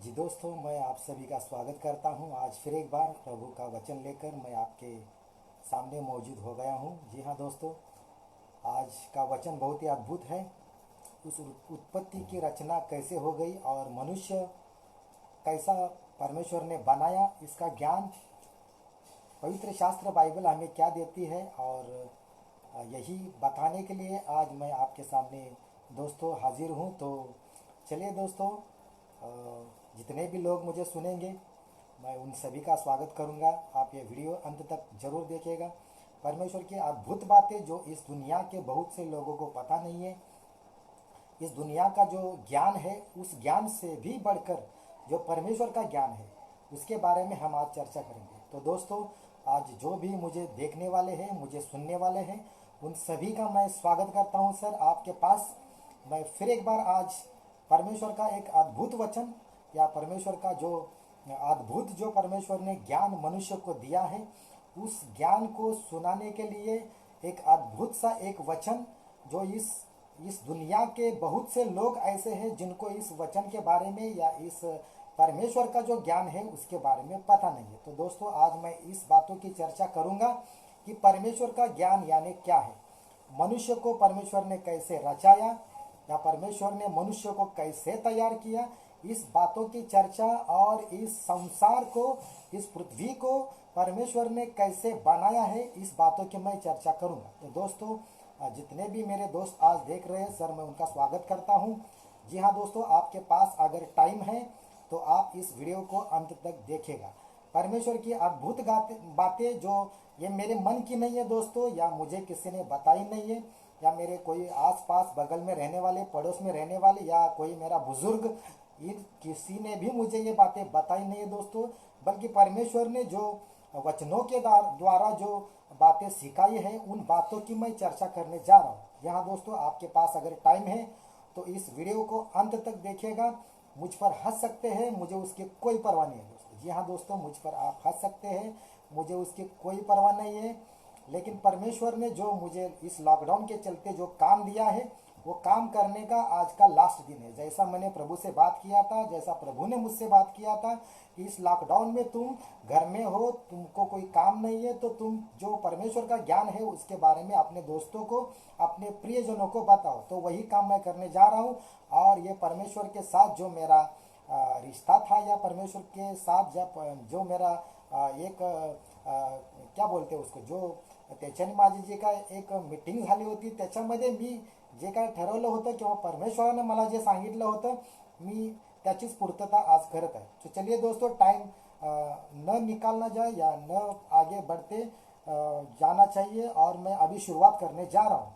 जी दोस्तों, मैं आप सभी का स्वागत करता हूं। आज फिर एक बार प्रभु का वचन लेकर मैं आपके सामने मौजूद हो गया हूं। जी हाँ दोस्तों, आज का वचन बहुत ही अद्भुत है। उस उत्पत्ति की रचना कैसे हो गई और मनुष्य कैसा परमेश्वर ने बनाया, इसका ज्ञान पवित्र शास्त्र बाइबल हमें क्या देती है, और यही बताने के लिए आज मैं आपके सामने दोस्तों हाजिर हूँ। तो चलिए दोस्तों, जितने भी लोग मुझे सुनेंगे मैं उन सभी का स्वागत करूंगा। आप ये वीडियो अंत तक जरूर देखिएगा। परमेश्वर की अद्भुत बातें जो इस दुनिया के बहुत से लोगों को पता नहीं है, इस दुनिया का जो ज्ञान है उस ज्ञान से भी बढ़कर जो परमेश्वर का ज्ञान है उसके बारे में हम आज चर्चा करेंगे। तो दोस्तों, आज जो भी मुझे देखने वाले हैं, मुझे सुनने वाले हैं, उन सभी का मैं स्वागत करता हूं सर आपके पास। मैं फिर एक बार आज परमेश्वर का एक अद्भुत वचन या परमेश्वर का जो अद्भुत जो परमेश्वर ने ज्ञान मनुष्य को दिया है, उस ज्ञान को सुनाने के लिए एक अद्भुत सा एक वचन जो इस दुनिया के बहुत से लोग ऐसे हैं जिनको इस वचन के बारे में या इस परमेश्वर का जो ज्ञान है उसके बारे में पता नहीं है। तो दोस्तों, आज मैं इस बातों की चर्चा करूंगा कि परमेश्वर का ज्ञान यानी क्या है, मनुष्य को परमेश्वर ने कैसे रचाया या परमेश्वर ने मनुष्य को कैसे तैयार किया, इस बातों की चर्चा, और इस संसार को, इस पृथ्वी को परमेश्वर ने कैसे बनाया है, इस बातों की मैं चर्चा करूंगा। तो दोस्तों, जितने भी मेरे दोस्त आज देख रहे हैं सर, मैं उनका स्वागत करता हूं। जी हाँ दोस्तों, आपके पास अगर टाइम है तो आप इस वीडियो को अंत तक देखिएगा। परमेश्वर की अद्भुत बातें जो ये मेरे मन की नहीं है दोस्तों, या मुझे किसी ने बताई नहीं है, या मेरे कोई आसपास बगल में रहने वाले, पड़ोस में रहने वाले, या कोई मेरा बुजुर्ग, किसी ने भी मुझे ये बातें बताई नहीं है दोस्तों, बल्कि परमेश्वर ने जो वचनों के द्वारा जो बातें सिखाई है उन बातों की मैं चर्चा करने जा रहा हूँ। यहाँ दोस्तों, आपके पास अगर टाइम है तो इस वीडियो को अंत तक देखिएगा। मुझ पर हंस सकते हैं, मुझे उसकी कोई परवाह नहीं है दोस्तों। जी हाँ दोस्तों, मुझ पर आप हंस सकते हैं, मुझे उसकी कोई परवाह नहीं है। लेकिन परमेश्वर ने जो मुझे इस लॉकडाउन के चलते जो काम दिया है, वो काम करने का आज का लास्ट दिन है। जैसा मैंने प्रभु से बात किया था, जैसा प्रभु ने मुझसे बात किया था कि इस लॉकडाउन में तुम घर में हो, तुमको कोई काम नहीं है, तो तुम जो परमेश्वर का ज्ञान है उसके बारे में अपने दोस्तों को, अपने प्रियजनों को बताओ। तो वही काम मैं करने जा रहा हूँ। और ये परमेश्वर के साथ जो मेरा रिश्ता था, या परमेश्वर के साथ जब जो मेरा एक क्या बोलते उसको, जो त्याच्याने माझी जे काय एक मीटिंग झाली होती, त्याच्यामध्ये मी जे काय ठरवलं होतं किंवा परमेश्वरानं मला जे सांगितलं होतं, मी त्याचीच पूर्तता आज करत आहे। तो चलिए दोस्तों, टाइम न निकालना जाए या न आगे बढ़ते जाना चाहिए, और मैं अभी शुरुआत करने जा रहा हूँ।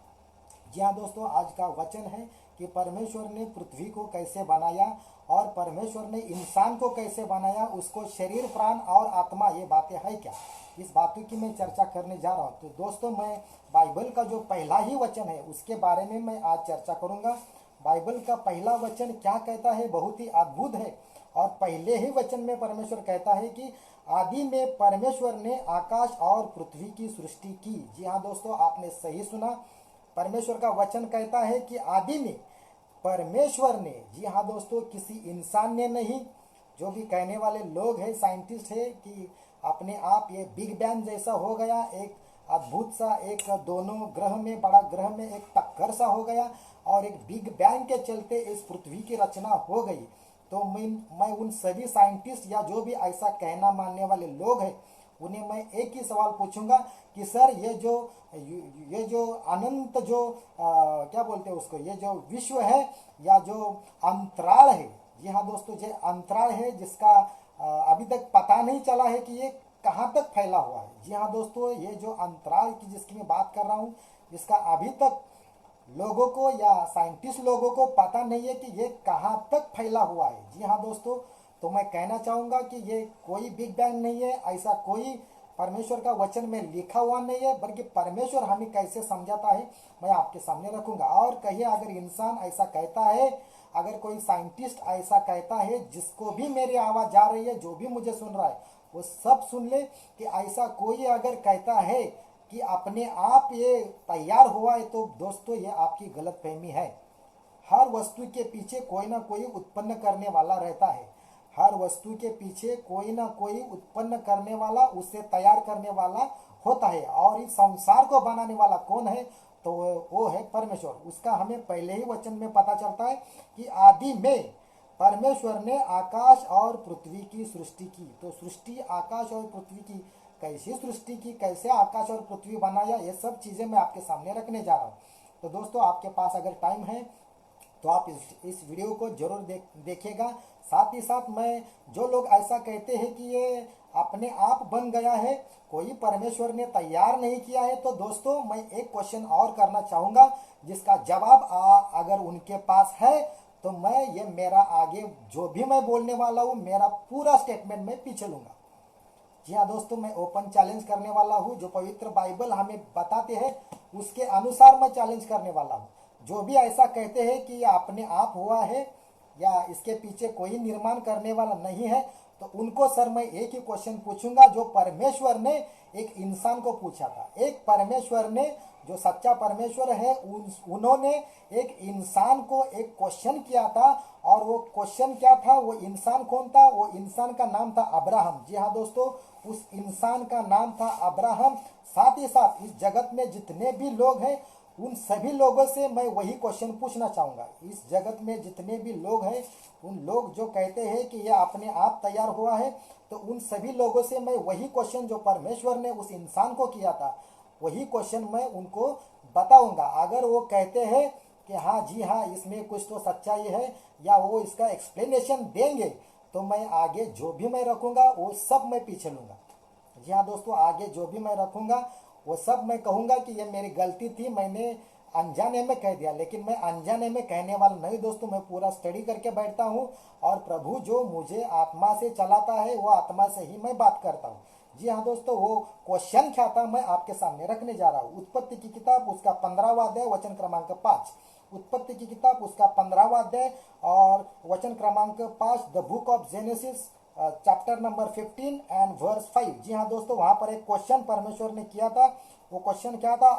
जी हाँ दोस्तों, आज का वचन है कि परमेश्वर ने पृथ्वी को कैसे बनाया और परमेश्वर ने इंसान को कैसे बनाया, उसको शरीर, प्राण और आत्मा, ये बातें है क्या, इस बातों की मैं चर्चा करने जा रहा हूँ। तो दोस्तों, मैं बाइबल का जो पहला ही वचन है उसके बारे में मैं आज चर्चा करूँगा। बाइबल का पहला वचन क्या कहता है, बहुत ही अद्भुत है। और पहले ही वचन में परमेश्वर कहता है कि आदि में परमेश्वर ने आकाश और पृथ्वी की सृष्टि की। जी हाँ दोस्तों, आपने सही सुना। परमेश्वर का वचन कहता है कि आदि में परमेश्वर ने, जी हाँ दोस्तों, किसी इंसान ने नहीं। जो भी कहने वाले लोग हैं, साइंटिस्ट है, कि अपने आप ये बिग बैंग जैसा हो गया, एक अद्भुत सा, एक दोनों ग्रह में, बड़ा ग्रह में एक टक्कर सा हो गया, और एक बिग बैंग के चलते इस पृथ्वी की रचना हो गई। तो मैं उन सभी साइंटिस्ट या जो भी ऐसा कहना मानने वाले लोग हैं, उन्हें मैं एक ही सवाल पूछूंगा कि सर, ये जो अनंत जो क्या बोलते हैं उसको, ये जो विश्व है या जो अंतराल है, जी हाँ दोस्तों, जो अंतराल है जिसका अभी तक पता नहीं चला है कि ये कहाँ तक फैला हुआ है। जी हाँ दोस्तों, ये जो अंतराल की जिसकी मैं बात कर रहा हूँ, जिसका अभी तक लोगों को या साइंटिस्ट लोगों को पता नहीं है कि ये कहाँ तक फैला हुआ है। जी हाँ दोस्तों, तो मैं कहना चाहूँगा कि ये कोई बिग बैंग नहीं है, ऐसा कोई परमेश्वर का वचन में लिखा हुआ नहीं है, बल्कि परमेश्वर हमें कैसे समझाता है मैं आपके सामने रखूंगा। और कहिए, अगर इंसान ऐसा कहता है, अगर कोई साइंटिस्ट ऐसा कहता है, जिसको भी मेरी आवाज़ जा रही है, जो भी मुझे सुन रहा है, वो सब सुन ले कि ऐसा कोई अगर कहता है कि अपने आप ये तैयार हुआ है, तो दोस्तों ये आपकी गलतफहमी है। हर वस्तु के पीछे कोई ना कोई उत्पन्न करने वाला रहता है। हर वस्तु के पीछे कोई ना कोई उत्पन्न करने वाला, उसे तैयार करने वाला होता है। और इस संसार को बनाने वाला कौन है? तो वो है परमेश्वर। उसका हमें पहले ही वचन में पता चलता है कि आदि में परमेश्वर ने आकाश और पृथ्वी की सृष्टि की। तो सृष्टि, आकाश और पृथ्वी की, कैसी सृष्टि की, कैसे आकाश और पृथ्वी बनाया, ये सब चीज़ें मैं आपके सामने रखने जा रहा हूँ। तो दोस्तों, आपके पास अगर टाइम है तो आप इस वीडियो को जरूर देखिएगा। साथ ही साथ मैं, जो लोग ऐसा कहते हैं कि ये अपने आप बन गया है, कोई परमेश्वर ने तैयार नहीं किया है, तो दोस्तों मैं एक क्वेश्चन और करना चाहूँगा, जिसका जवाब अगर उनके पास है तो मैं ये मेरा आगे जो भी मैं बोलने वाला हूँ, मेरा पूरा स्टेटमेंट मैं पीछे लूँगा। जी हाँ दोस्तों, मैं ओपन चैलेंज करने वाला हूँ। जो पवित्र बाइबल हमें बताते हैं उसके अनुसार मैं चैलेंज करने वाला हूँ। जो भी ऐसा कहते हैं कि यह अपने आप हुआ है या इसके पीछे कोई निर्माण करने वाला नहीं है, तो उनको सर मैं एक ही क्वेश्चन पूछूंगा जो परमेश्वर ने एक इंसान को पूछा था। एक परमेश्वर ने, जो सच्चा परमेश्वर है, उन्होंने एक इंसान को एक क्वेश्चन किया था। और वो क्वेश्चन क्या था? वो इंसान कौन था? वो इंसान का नाम था अब्राहम। जी हाँ दोस्तों, उस इंसान का नाम था अब्राहम। साथ ही साथ इस जगत में जितने भी लोग हैं, उन सभी लोगों से मैं वही क्वेश्चन पूछना चाहूँगा। इस जगत में जितने भी लोग हैं, उन लोग जो कहते हैं कि यह अपने आप तैयार हुआ है, तो उन सभी लोगों से मैं वही क्वेश्चन जो परमेश्वर ने उस इंसान को किया था, वही क्वेश्चन मैं उनको बताऊंगा। अगर वो कहते हैं कि हाँ जी हाँ, इसमें कुछ तो सच्चाई है, या वो इसका एक्सप्लेनेशन देंगे, तो मैं आगे जो भी मैं रखूँगा वो सब मैं पीछे लूँगा। जी हाँ दोस्तों, आगे जो भी मैं रखूँगा वो सब मैं कहूँगा कि ये मेरी गलती थी, मैंने अनजाने में कह दिया। लेकिन मैं अनजाने में कहने वाला नहीं दोस्तों, मैं पूरा स्टडी करके बैठता हूँ, और प्रभु जो मुझे आत्मा से चलाता है वो आत्मा से ही मैं बात करता हूँ। जी हाँ दोस्तों, वो क्वेश्चन क्या था मैं आपके सामने रखने जा रहा हूँ। उत्पत्ति की किताब उसका 15वां अध्याय वचन क्रमांक 5। उत्पत्ति की किताब उसका 15वां अध्याय और वचन क्रमांक 5, the book of Genesis chapter number 15 and verse 5। जी हाँ दोस्तों, वहां पर एक क्वेश्चन परमेश्वर ने किया था। वो क्वेश्चन क्या था?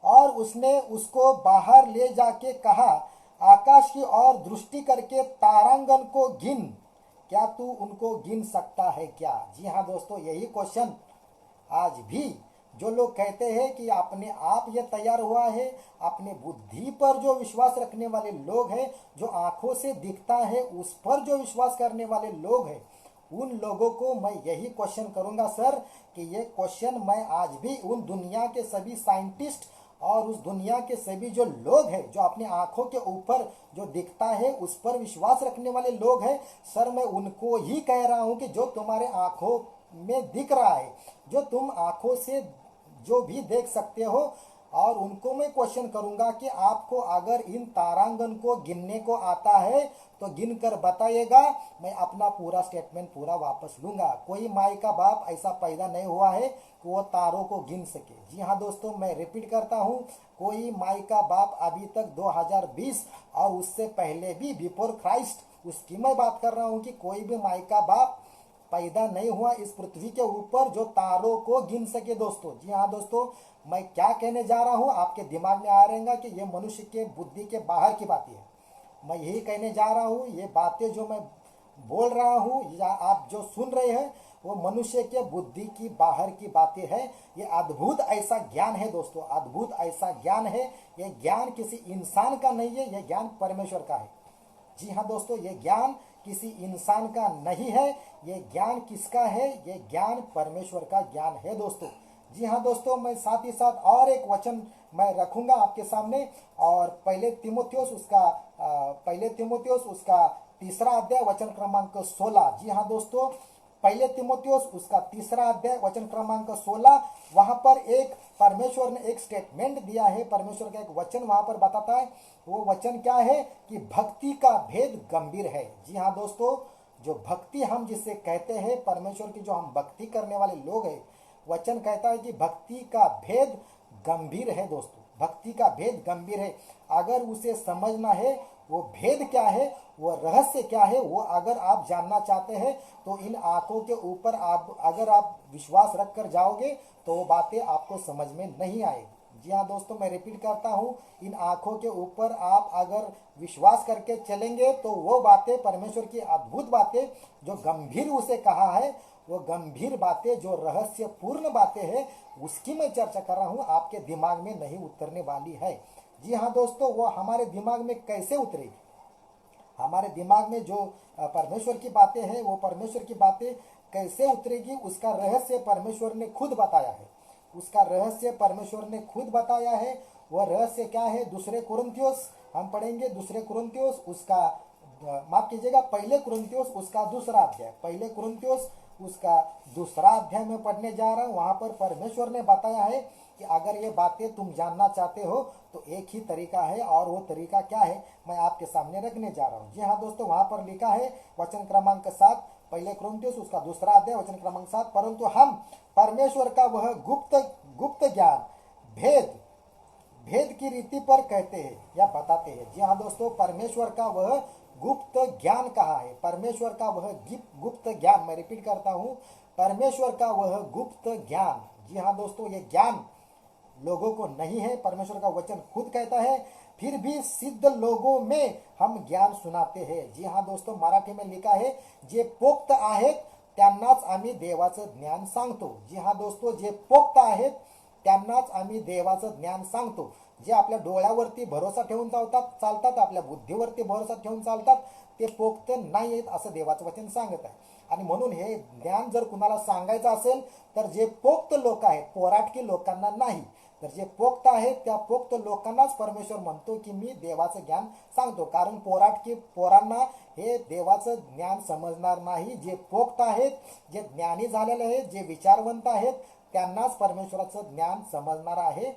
और उसने उसको बाहर ले जाके कहा, आकाश की ओर दृष्टि करके तारांगन को गिन, क्या तू उनको गिन सकता है क्या? जी हाँ दोस्तों, यही क्वेश्चन आज भी जो लोग कहते हैं कि अपने आप ये तैयार हुआ है, अपने बुद्धि पर जो विश्वास रखने वाले लोग हैं, जो आंखों से दिखता है उस पर जो विश्वास करने वाले लोग हैं, उन लोगों को मैं यही क्वेश्चन करूंगा सर, कि ये क्वेश्चन मैं आज भी उन दुनिया के सभी साइंटिस्ट और उस दुनिया के सभी जो लोग हैं, जो अपनी आंखों के ऊपर जो दिखता है उस पर विश्वास रखने वाले लोग हैं, सर मैं उनको ही कह रहा हूं कि जो तुम्हारे आंखों में दिख रहा है, जो तुम आंखों से जो भी देख सकते हो, और उनको मैं क्वेश्चन करूंगा कि आपको अगर इन तारांगन को गिनने को आता है तो गिन कर बताइएगा। मैं अपना पूरा स्टेटमेंट पूरा वापस लूंगा। कोई माई का बाप ऐसा पैदा नहीं हुआ है कि वो तारों को गिन सके। जी हाँ दोस्तों, मैं रिपीट करता हूँ, कोई माई का बाप अभी तक 2020 और उससे पहले भी, बिफोर क्राइस्ट, उसकी मैं बात कर रहा हूँ कि कोई भी माई का बाप पैदा नहीं हुआ इस पृथ्वी के ऊपर जो तारों को गिन सके दोस्तों। जी हाँ दोस्तों, मैं क्या कहने जा रहा हूँ आपके दिमाग में आ रहेगा कि ये मनुष्य के बुद्धि के बाहर की बातें है। मैं यही कहने जा रहा हूँ, ये बातें जो मैं बोल रहा हूँ या आप जो सुन रहे हैं, वो मनुष्य के बुद्धि की बाहर की बातें हैं। ये अद्भुत ऐसा ज्ञान है दोस्तों, अद्भुत ऐसा ज्ञान है। ये ज्ञान किसी इंसान का नहीं है, ये ज्ञान परमेश्वर का है। जी हाँ दोस्तों, ये ज्ञान किसी इंसान का नहीं है। ये ज्ञान किसका है? ये ज्ञान परमेश्वर का ज्ञान है दोस्तों। जी हाँ दोस्तों, मैं साथ ही साथ और एक वचन मैं रखूंगा आपके सामने, और पहले तिमोथियुस उसका 3रा अध्याय वचन क्रमांक 16। जी हाँ दोस्तों, पहले तिमोथियुस उसका 3रा अध्याय वचन क्रमांक 16, वहां पर एक परमेश्वर ने एक स्टेटमेंट दिया है, परमेश्वर का एक वचन वहां पर बताता है। वो वचन क्या है? कि भक्ति का भेद गंभीर है। जी हाँ दोस्तों, जो भक्ति हम जिसे कहते हैं, परमेश्वर की जो हम भक्ति करने वाले लोग हैं, वचन कहता है कि भक्ति का भेद गंभीर है दोस्तों, भक्ति का भेद गंभीर है। अगर उसे समझना है, वो भेद क्या है, वो रहस्य क्या है, वो अगर आप जानना चाहते हैं, तो इन आंखों के ऊपर अगर आप विश्वास रख कर जाओगे तो वो बातें आपको समझ में नहीं आएगी। जी हाँ दोस्तों, मैं रिपीट करता हूँ, इन आँखों के ऊपर आप अगर विश्वास करके चलेंगे तो वो बातें, परमेश्वर की अद्भुत बातें जो गंभीर उसे कहा है, वो गंभीर बातें जो रहस्यपूर्ण बातें हैं, उसकी मैं चर्चा कर रहा हूँ, आपके दिमाग में नहीं उतरने वाली है। जी हाँ दोस्तों, वो हमारे दिमाग में कैसे उतरेगी? हमारे दिमाग में जो परमेश्वर की बातें हैं, वो परमेश्वर की बातें कैसे उतरेगी, उसका रहस्य परमेश्वर ने खुद बताया है। उसका रहस्य परमेश्वर ने खुद बताया है। वह रहस्य क्या है? दूसरे कुरिन्थियोस हम पढ़ेंगे, दूसरे कुरिन्थियोस उसका माफ कीजिएगा, पहले कुरिन्थियोस उसका दूसरा अध्याय, पहले कुरिन्थियोस उसका दूसरा अध्याय में पढ़ने जा रहा हूँ। वहां पर परमेश्वर ने बताया है कि अगर ये बातें तुम जानना चाहते हो तो एक ही तरीका है, और वो तरीका क्या है मैं आपके सामने रखने जा रहा हूँ। जी हाँ दोस्तों, वहां पर लिखा है वचन क्रमांक 7, पहले कुरिन्थियोस उसका दूसरा अध्याय वचन क्रमांक 7, परंतु हम परमेश्वर का वह गुप्त गुप्त ज्ञान, भेद भेद की रीति पर कहते हैं या बताते हैं। जी हाँ दोस्तों, परमेश्वर का वह गुप्त ज्ञान कहा है, परमेश्वर का वह गुप्त ज्ञान, मैं रिपीट करता हूँ, परमेश्वर का वह गुप्त ज्ञान। जी हाँ दोस्तों, ये ज्ञान लोगों को नहीं है, परमेश्वर का वचन खुद कहता है, फिर भी सिद्ध लोगों में हम ज्ञान सुनाते हैं। जी हाँ दोस्तों, मराठी में लिखा है, जे पोक्त आहेत त्यांनाच आम्ही देवाचं ज्ञान सांगतो। जी हाँ दोस्तों, जे पोक्त आहेत त्यांनाच आम्ही देवाचं ज्ञान सांगतो। जे आपल्या डोळ्यावरती भरोसा ठेवून चालतात, आपल्या बुद्धीवरती भरोसा ठेवून चालतात, ते पोक्त नाही आहेत असं देवाचं वचन सांगत आहे। आणि म्हणून हे ज्ञान जर कुणाला सांगायचं असेल तर जे पोक्त लोक आहेत, पोराटकी लोकांना नाही, तर जे पोक्त आहेत त्या पोक्त लोकांनाच परमेश्वर म्हणतो की मी देवाचं ज्ञान सांगतो, कारण पोराटकी पोरांना हे देवाचं ज्ञान समजणार नाही। जे पोक्त आहेत, जे ज्ञानी झालेले आहेत, जे विचारवंत आहेत, त्यांनाच परमेश्वराचं ज्ञान समजणार आहे,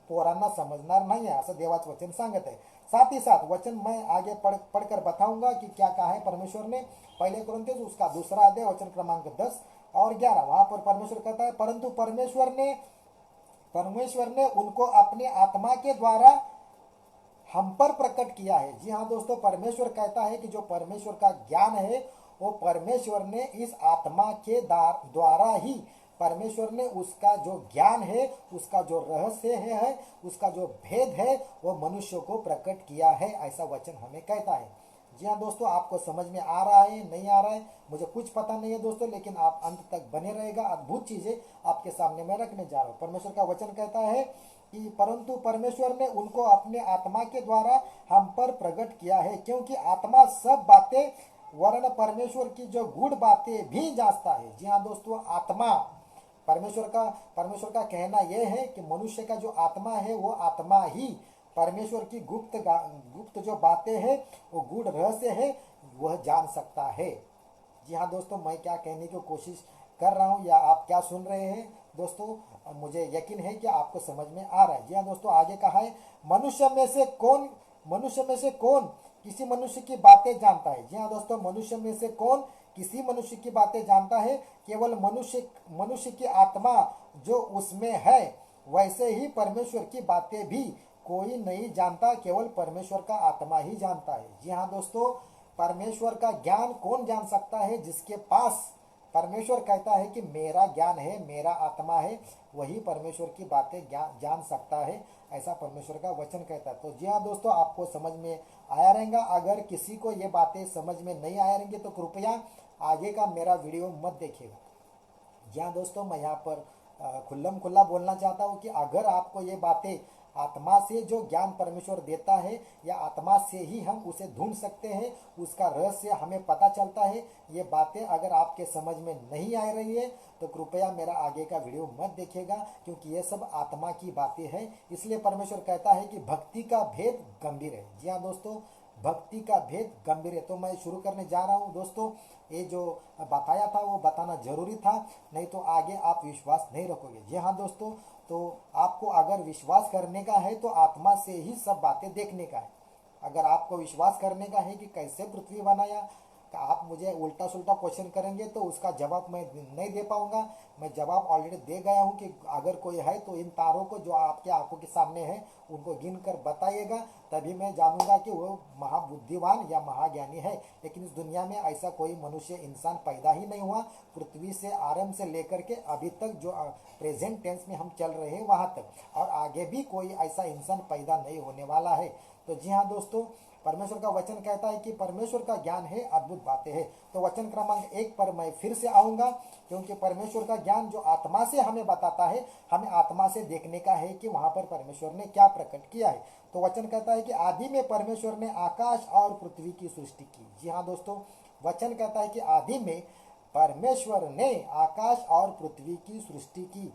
पोरांना समझणार नहीं है, ऐसा देवाच वचन सांगत है। साथ ही साथ वचन मैं आगे पढ़कर बताऊंगा कि क्या कहा है परमेश्वर ने। पहले कुरिन्थियोस उसका दूसरा अध्याय वचन क्रमांक 10 और 11, वहां पर परमेश्वर कहता है, परंतु परमेश्वर ने उनको अपने आत्मा के द्वारा हम पर प्रकट किया है। जी हाँ दोस्तों, परमेश्वर कहता है कि जो परमेश्वर का ज्ञान है वो परमेश्वर ने इस आत्मा के द्वारा ही, परमेश्वर ने उसका जो ज्ञान है, उसका जो रहस्य है, उसका जो भेद है, वो मनुष्य को प्रकट किया है, ऐसा वचन हमें कहता है। जी हाँ दोस्तों, आपको समझ में आ रहा है नहीं आ रहा है मुझे कुछ पता नहीं है दोस्तों, लेकिन आप अंत तक बने रहेगा, अद्भुत चीजें आपके सामने मैं रखने जा रहा हूँ। परमेश्वर का वचन कहता है कि परंतु परमेश्वर ने उनको अपने आत्मा के द्वारा हम पर प्रकट किया है, क्योंकि आत्मा सब बातें वरन परमेश्वर की जो गूढ़ बातें भी जांचता है। जी हाँ दोस्तों, आत्मा परमेश्वर का कहना यह है कि मनुष्य का जो आत्मा है वो आत्मा ही परमेश्वर की गुप्त जो बातें हैं, वो गूढ़ रहस्य है, वह जान सकता है। जी हाँ दोस्तों, मैं क्या कहने की कोशिश कर रहा हूँ या आप क्या सुन रहे हैं दोस्तों, मुझे यकीन है कि आपको समझ में आ रहा है। जी हाँ दोस्तों, आगे कहा है, मनुष्य में से कौन किसी मनुष्य की बातें जानता है। जी हाँ दोस्तों, मनुष्य में से कौन किसी मनुष्य की बातें जानता है? केवल मनुष्य की आत्मा जो उसमें है, वैसे ही परमेश्वर की बातें भी कोई नहीं जानता, केवल परमेश्वर का आत्मा ही जानता है। जी हाँ दोस्तों, परमेश्वर का ज्ञान कौन जान सकता है? जिसके पास परमेश्वर कहता है कि मेरा ज्ञान है, मेरा आत्मा है, वही परमेश्वर की बातें जान सकता है, ऐसा परमेश्वर का वचन कहता है। तो जी हाँ दोस्तों, आपको समझ में आया रहेगा। अगर किसी को ये बातें समझ में नहीं आया रहेंगे तो कृपया आगे का मेरा वीडियो मत देखिएगा। जी हाँ दोस्तों, मैं यहाँ पर खुल्लम खुल्ला बोलना चाहता हूँ कि अगर आपको ये बातें आत्मा से जो ज्ञान परमेश्वर देता है, या आत्मा से ही हम उसे ढूंढ सकते हैं, उसका रहस्य हमें पता चलता है, ये बातें अगर आपके समझ में नहीं आ रही है तो कृपया मेरा आगे का वीडियो मत देखिएगा, क्योंकि ये सब आत्मा की बातें हैं। इसलिए परमेश्वर कहता है कि भक्ति का भेद गंभीर है। जी हाँ दोस्तों, भक्ति का भेद गंभीर है। तो मैं शुरू करने जा रहा हूँ दोस्तों। ये जो बताया था वो बताना जरूरी था, नहीं तो आगे आप विश्वास नहीं रखोगे। जी हाँ दोस्तों, तो आपको अगर विश्वास करने का है तो आत्मा से ही सब बातें देखने का है। अगर आपको विश्वास करने का है कि कैसे पृथ्वी बनाया, आप मुझे उल्टा सुल्टा क्वेश्चन करेंगे तो उसका जवाब मैं नहीं दे पाऊंगा। मैं जवाब ऑलरेडी दे गया हूं कि अगर कोई है तो इन तारों को जो आपके आंखों के सामने है उनको गिन कर बताइएगा, तभी मैं जानूंगा कि वो महाबुद्धिमान या महाज्ञानी है। लेकिन इस दुनिया में ऐसा कोई मनुष्य इंसान पैदा ही नहीं हुआ। पृथ्वी से आरंभ से लेकर के अभी तक जो प्रेजेंट टेंस में हम चल रहे हैं वहां तक, और आगे भी कोई ऐसा इंसान पैदा नहीं होने वाला है। तो जी हाँ दोस्तों, परमेश्वर का वचन कहता है कि परमेश्वर का ज्ञान है, अद्भुत बातें हैं। तो वचन क्रमांक 1 पर मैं फिर से आऊंगा, क्योंकि परमेश्वर का ज्ञान जो आत्मा से हमें बताता है, हमें आत्मा से देखने का है कि वहां पर परमेश्वर ने क्या प्रकट किया है। तो वचन कहता है कि आदि में परमेश्वर ने आकाश और पृथ्वी की सृष्टि की। जी हाँ दोस्तों, वचन कहता है कि आदि में परमेश्वर ने आकाश और पृथ्वी की सृष्टि की।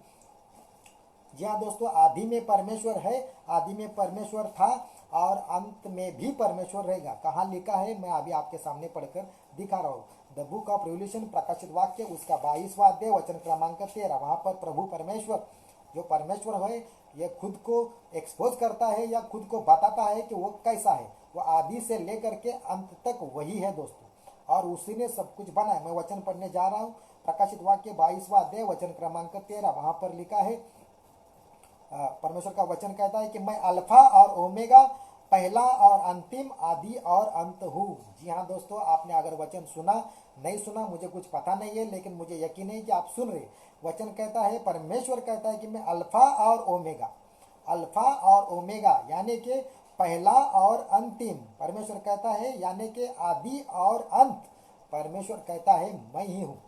जी हाँ दोस्तों, आदि में परमेश्वर है, आदि में परमेश्वर था और अंत में भी परमेश्वर रहेगा। कहाँ लिखा है मैं अभी आपके सामने पढ़कर दिखा रहा हूँ। द बुक ऑफ रेवल्यूशन, प्रकाशित वाक्य, उसका 22वां अध्याय वचन क्रमांक 13। वहां पर प्रभु परमेश्वर, जो परमेश्वर है, ये खुद को एक्सपोज करता है या खुद को बताता है कि वो कैसा है। वो आदि से लेकर के अंत तक वही है दोस्तों, और उसी ने सब कुछ बनाया। मैं वचन पढ़ने जा रहा हूँ, प्रकाशित वाक्य 22वां अध्याय वचन क्रमांक 13। वहां पर लिखा है, परमेश्वर का वचन कहता है कि मैं अल्फा और ओमेगा, पहला और अंतिम, आदि और अंत हूँ। जी हाँ दोस्तों, आपने अगर वचन सुना नहीं सुना मुझे कुछ पता नहीं है, लेकिन मुझे यकीन है कि आप सुन रहे। वचन कहता है, परमेश्वर कहता है कि मैं अल्फा और ओमेगा, अल्फा और ओमेगा यानी कि पहला और अंतिम परमेश्वर कहता है, यानी कि आदि और अंत परमेश्वर कहता है मैं ही हूँ।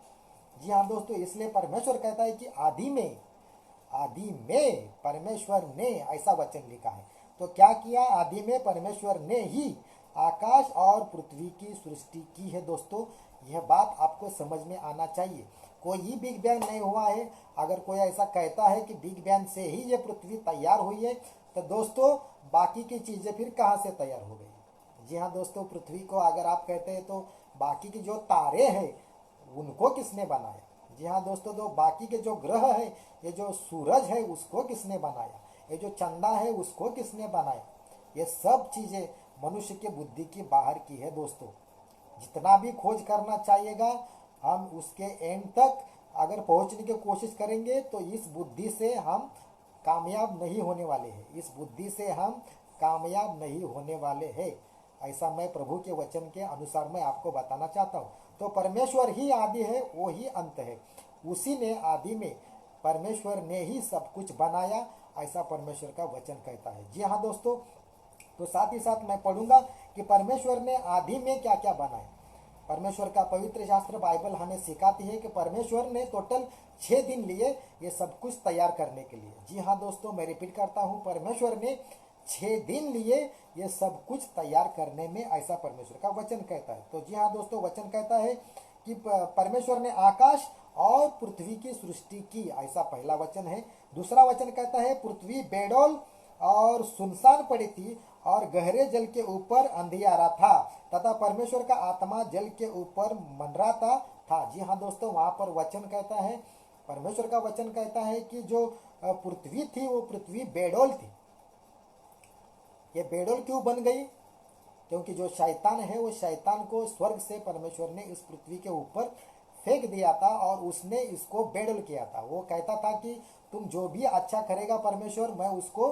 जी हाँ दोस्तों, इसलिए परमेश्वर कहता है कि आदि में परमेश्वर ने, ऐसा वचन लिखा है। तो क्या किया? आदि में परमेश्वर ने ही आकाश और पृथ्वी की सृष्टि की है दोस्तों। यह बात आपको समझ में आना चाहिए। कोई ही बिग बैंग नहीं हुआ है। अगर कोई ऐसा कहता है कि बिग बैंग से ही ये पृथ्वी तैयार हुई है, तो दोस्तों बाकी की चीजें फिर कहाँ से तैयार हो गई? जी हाँ दोस्तों, पृथ्वी को अगर आप कहते हैं तो बाकी की जो तारे हैं उनको किसने बनाया? जी हाँ दोस्तों, तो बाकी के जो ग्रह है, ये जो सूरज है उसको किसने बनाया? ये जो चंदा है उसको किसने बनाया? ये सब चीजें मनुष्य के बुद्धि की बाहर की है दोस्तों। जितना भी खोज करना चाहिएगा, हम उसके एंड तक अगर पहुंचने की कोशिश करेंगे तो इस बुद्धि से हम कामयाब नहीं होने वाले हैं। इस बुद्धि से हम कामयाब नहीं होने वाले हैं। ऐसा मैं प्रभु के वचन के अनुसार मैं आपको बताना चाहता हूँ। तो परमेश्वर ही आदि है, वो ही अंत है। उसी ने आदि में परमेश्वर ने ही सब कुछ बनाया, ऐसा परमेश्वर का वचन कहता है। जी हाँ दोस्तों, तो साथ ही साथ मैं पढ़ूंगा कि परमेश्वर ने आदि में क्या क्या बनाया। परमेश्वर का पवित्र शास्त्र बाइबल हमें सिखाती है कि परमेश्वर ने टोटल 6 दिन लिए ये सब कुछ तैयार करने के लिए। जी हाँ दोस्तों, मैं रिपीट करता हूँ, परमेश्वर ने 6 दिन लिए ये सब कुछ तैयार करने में, ऐसा परमेश्वर का वचन कहता है। तो जी हाँ दोस्तों, वचन कहता है कि परमेश्वर ने आकाश और पृथ्वी की सृष्टि की, ऐसा पहला वचन है। दूसरा वचन कहता है, पृथ्वी बेडौल और सुनसान पड़ी थी और गहरे जल के ऊपर अंधियारा था, तथा परमेश्वर का आत्मा जल के ऊपर मंडराता था। जी हाँ दोस्तों, वहां पर वचन कहता है, परमेश्वर का वचन कहता है कि जो पृथ्वी थी वो पृथ्वी बेडौल थी। ये बेडौल क्यों बन गई? क्योंकि जो शैतान है, वो शैतान को स्वर्ग से परमेश्वर ने इस पृथ्वी के ऊपर फेंक दिया था और उसने इसको बेडौल किया था। वो कहता था कि तुम जो भी अच्छा करेगा परमेश्वर, मैं उसको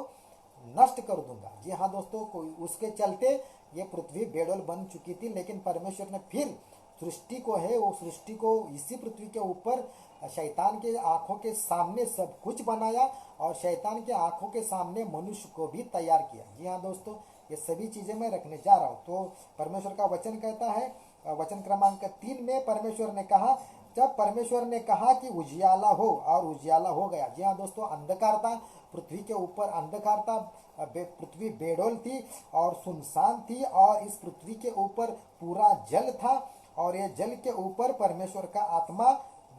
नष्ट कर दूंगा। जी हाँ दोस्तों, कोई उसके चलते ये पृथ्वी बेडौल बन चुकी थी। लेकिन परमेश्वर ने फिर सृष्टि को है, वो सृष्टि को इसी पृथ्वी के ऊपर शैतान के आंखों के सामने सब कुछ बनाया और शैतान के आंखों के सामने मनुष्य को भी तैयार किया। जी हाँ दोस्तों, ये सभी चीजें मैं रखने जा रहा हूँ। तो परमेश्वर का वचन कहता है, वचन क्रमांक 3 में परमेश्वर ने कहा, जब परमेश्वर ने कहा कि उजियाला हो, और उजियाला हो गया। जी हाँ दोस्तों, अंधकार था पृथ्वी के ऊपर, अंधकार था, पृथ्वी बेडौल थी और सुनसान थी, और इस पृथ्वी के ऊपर पूरा जल था और ये जल के ऊपर परमेश्वर का आत्मा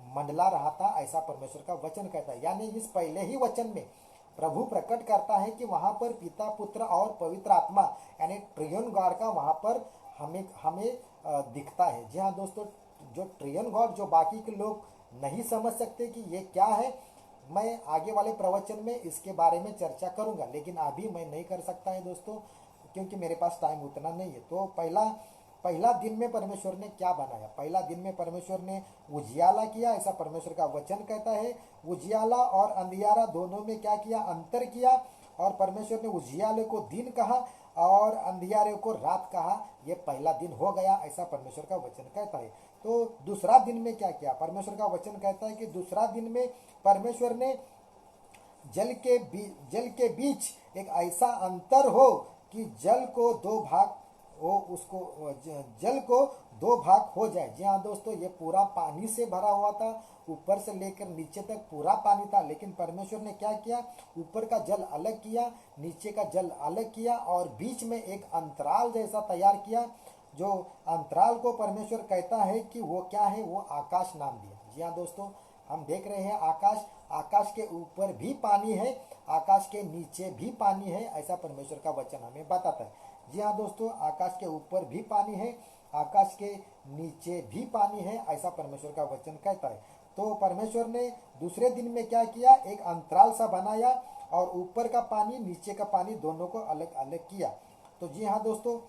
मंडला रहा था, ऐसा परमेश्वर का वचन कहता है। यानी इस पहले ही वचन में प्रभु प्रकट करता है कि वहां पर पिता, पुत्र और पवित्र आत्मा यानी ट्रियन गॉड का वहां पर हमें हमें दिखता है। जी हाँ दोस्तों, जो ट्रियन गॉड, जो बाकी के लोग नहीं समझ सकते कि ये क्या है, मैं आगे वाले प्रवचन में इसके बारे में चर्चा करूंगा, लेकिन अभी मैं नहीं कर सकता है दोस्तों, क्योंकि मेरे पास टाइम उतना नहीं है। तो पहला पहला दिन में परमेश्वर ने क्या बनाया? पहला दिन में परमेश्वर ने उजियाला किया, ऐसा परमेश्वर का वचन कहता है। उजियाला और अंधियारा दोनों में क्या किया? अंतर किया। और परमेश्वर ने उजियाले को दिन कहा और अंधियारे को रात कहा। ये पहला दिन हो गया, ऐसा परमेश्वर का वचन कहता है। तो दूसरा दिन में क्या किया? परमेश्वर का वचन कहता है कि दूसरा दिन में परमेश्वर ने जल के बीच एक ऐसा अंतर हो कि जल को दो भाग हो, उसको जल को दो भाग हो जाए। जी हाँ दोस्तों, ये पूरा पानी से भरा हुआ था, ऊपर से लेकर नीचे तक पूरा पानी था। लेकिन परमेश्वर ने क्या किया? ऊपर का जल अलग किया, नीचे का जल अलग किया और बीच में एक अंतराल जैसा तैयार किया। जो अंतराल को परमेश्वर कहता है कि वो क्या है? वो आकाश नाम दिया। जी हाँ दोस्तों, हम देख रहे हैं आकाश, आकाश के ऊपर भी पानी है, आकाश के नीचे भी पानी है, ऐसा परमेश्वर का वचन हमें बताता है। जी हाँ दोस्तों, आकाश के ऊपर भी पानी है, आकाश के नीचे भी पानी है, ऐसा परमेश्वर का वचन कहता है। तो परमेश्वर ने दूसरे दिन में क्या किया? एक अंतराल सा बनाया और ऊपर का पानी नीचे का पानी दोनों को अलग अलग किया। तो जी हाँ दोस्तों,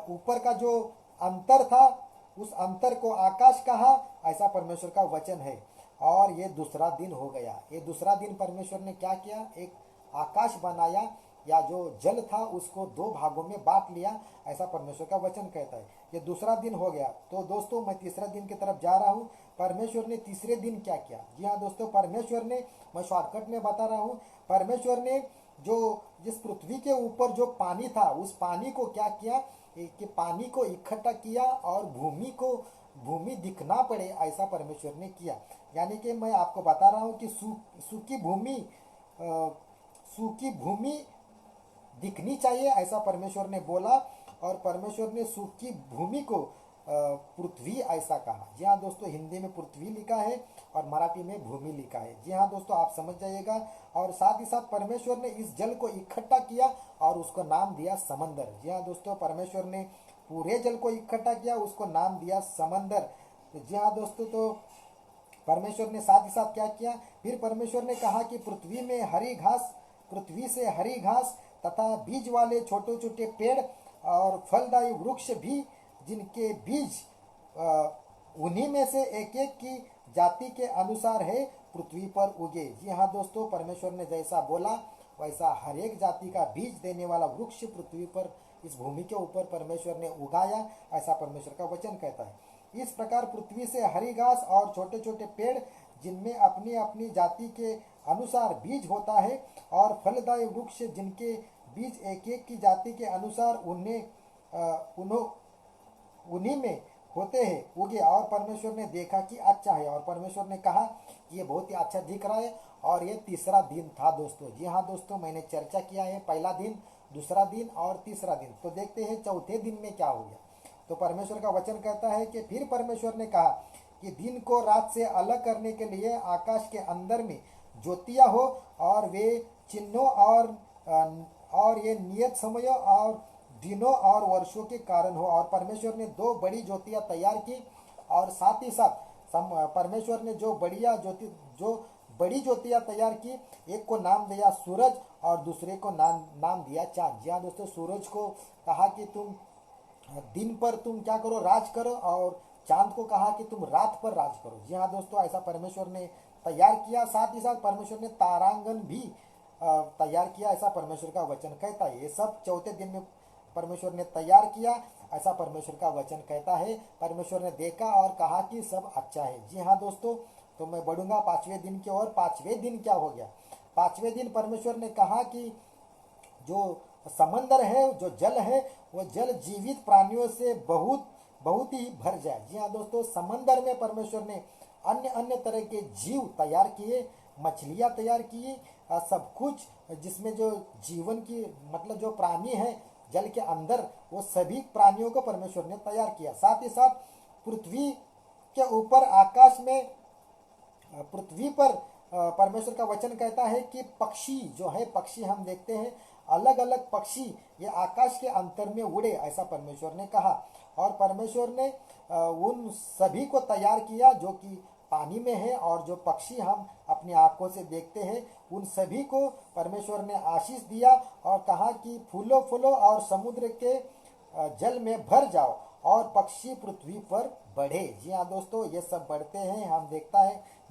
ऊपर का जो अंतर था उस अंतर को आकाश कहा, ऐसा परमेश्वर का वचन है। और ये दूसरा दिन हो गया। ये दूसरा दिन परमेश्वर ने क्या किया? एक आकाश बनाया, या जो जल था उसको दो भागों में बांट लिया, ऐसा परमेश्वर का वचन कहता है। ये दूसरा दिन हो गया। तो दोस्तों, मैं तीसरा दिन की तरफ जा रहा हूँ। परमेश्वर ने तीसरे दिन क्या किया? जी हाँ दोस्तों, परमेश्वर ने, मैं शॉर्टकट में बता रहा हूँ, परमेश्वर ने जो जिस पृथ्वी के ऊपर जो पानी था उस पानी को क्या किया कि पानी को इकट्ठा किया और भूमि दिखना पड़े, ऐसा परमेश्वर ने किया। यानी कि मैं आपको बता रहा हूँ कि सूखी भूमि दिखनी चाहिए, ऐसा परमेश्वर ने बोला। और परमेश्वर ने सूखी भूमि को पृथ्वी ऐसा कहा। जी हाँ दोस्तों, हिंदी में पृथ्वी लिखा है और मराठी में भूमि लिखा है। जी हाँ दोस्तों, आप समझ जाइएगा। और साथ ही साथ परमेश्वर ने इस जल को इकट्ठा किया और उसको नाम दिया समंदर। जी हाँ दोस्तों, परमेश्वर ने पूरे जल को इकट्ठा किया, उसको नाम दिया समंदर। तो जी हाँ दोस्तों, तो परमेश्वर ने साथ ही साथ क्या किया? फिर परमेश्वर ने कहा कि पृथ्वी से हरी घास तथा बीज वाले छोटे छोटे पेड़ और फलदायी वृक्ष भी, जिनके बीज उन्हीं में से एक एक की जाति के अनुसार है, पृथ्वी पर उगे। जी हाँ दोस्तों, परमेश्वर ने जैसा बोला वैसा हर एक जाति का बीज देने वाला वृक्ष पृथ्वी पर, इस भूमि के ऊपर परमेश्वर ने उगाया, ऐसा परमेश्वर का वचन कहता है। इस प्रकार पृथ्वी से हरी घास और छोटे छोटे पेड़, जिनमें अपनी अपनी जाति के अनुसार बीज होता है, और फलदायी वृक्ष जिनके बीज एक एक की जाति के अनुसार उन्हीं में होते हैं, उगे। और परमेश्वर ने देखा कि अच्छा है, और परमेश्वर ने कहा कि ये बहुत ही अच्छा दिख रहा है। और ये तीसरा दिन था दोस्तों। जी हाँ दोस्तों, मैंने चर्चा किया है पहला दिन, दूसरा दिन और तीसरा दिन। तो देखते हैं चौथे दिन में क्या हो गया। तो परमेश्वर का वचन कहता है कि फिर परमेश्वर ने कहा कि दिन को रात से अलग करने के लिए आकाश के अंदर में ज्योतियाँ हो, और वे चिन्हों और ये नियत समय और दिनों और वर्षों के कारण हो। और परमेश्वर ने दो बड़ी ज्योतियाँ तैयार की, और साथ ही साथ परमेश्वर ने जो बड़ी ज्योतियाँ तैयार की, एक को नाम दिया सूरज और दूसरे को नाम दिया चांद। जी हाँ दोस्तों, सूरज को कहा कि तुम दिन पर तुम क्या करो? राज करो। और चांद को कहा कि तुम रात पर राज करो। जी हाँ दोस्तों, ऐसा परमेश्वर ने तैयार किया। साथ ही साथ परमेश्वर ने तारांगन भी तैयार किया, ऐसा परमेश्वर का वचन कहता है। ये सब चौथे दिन में परमेश्वर ने तैयार किया, ऐसा परमेश्वर का वचन कहता है। परमेश्वर ने देखा और कहा कि सब अच्छा है। जी हाँ दोस्तों, तो मैं बढ़ूंगा पांचवें दिन की ओर। पांचवें दिन क्या हो गया? पांचवें दिन परमेश्वर ने कहा कि जो समंदर है, जो जल है, वो जल जीवित प्राणियों से बहुत बहुत ही भर जाए। जी हाँ दोस्तों, समंदर में परमेश्वर ने अन्य अन्य तरह के जीव तैयार किए, मछलियाँ तैयार की, सब कुछ जिसमें जो जीवन की मतलब जो प्राणी है जल के अंदर, वो सभी प्राणियों को परमेश्वर ने तैयार किया। साथ ही साथ पृथ्वी के ऊपर आकाश में, पृथ्वी पर परमेश्वर का वचन कहता है कि पक्षी जो है, पक्षी हम देखते हैं अलग अलग पक्षी ये आकाश के अंतर में उड़े, ऐसा परमेश्वर ने कहा। और परमेश्वर ने उन सभी को तैयार किया जो कि पानी में है, और जो पक्षी हम अपनी आंखों से देखते हैं, उन सभी को परमेश्वर ने आशीष दिया और कहा कि फूलो फूलो और समुद्र के जल में भर जाओ और पक्षी पृथ्वी पर बढ़े। जी हाँ दोस्तों, ये सब बढ़ते हैं। हम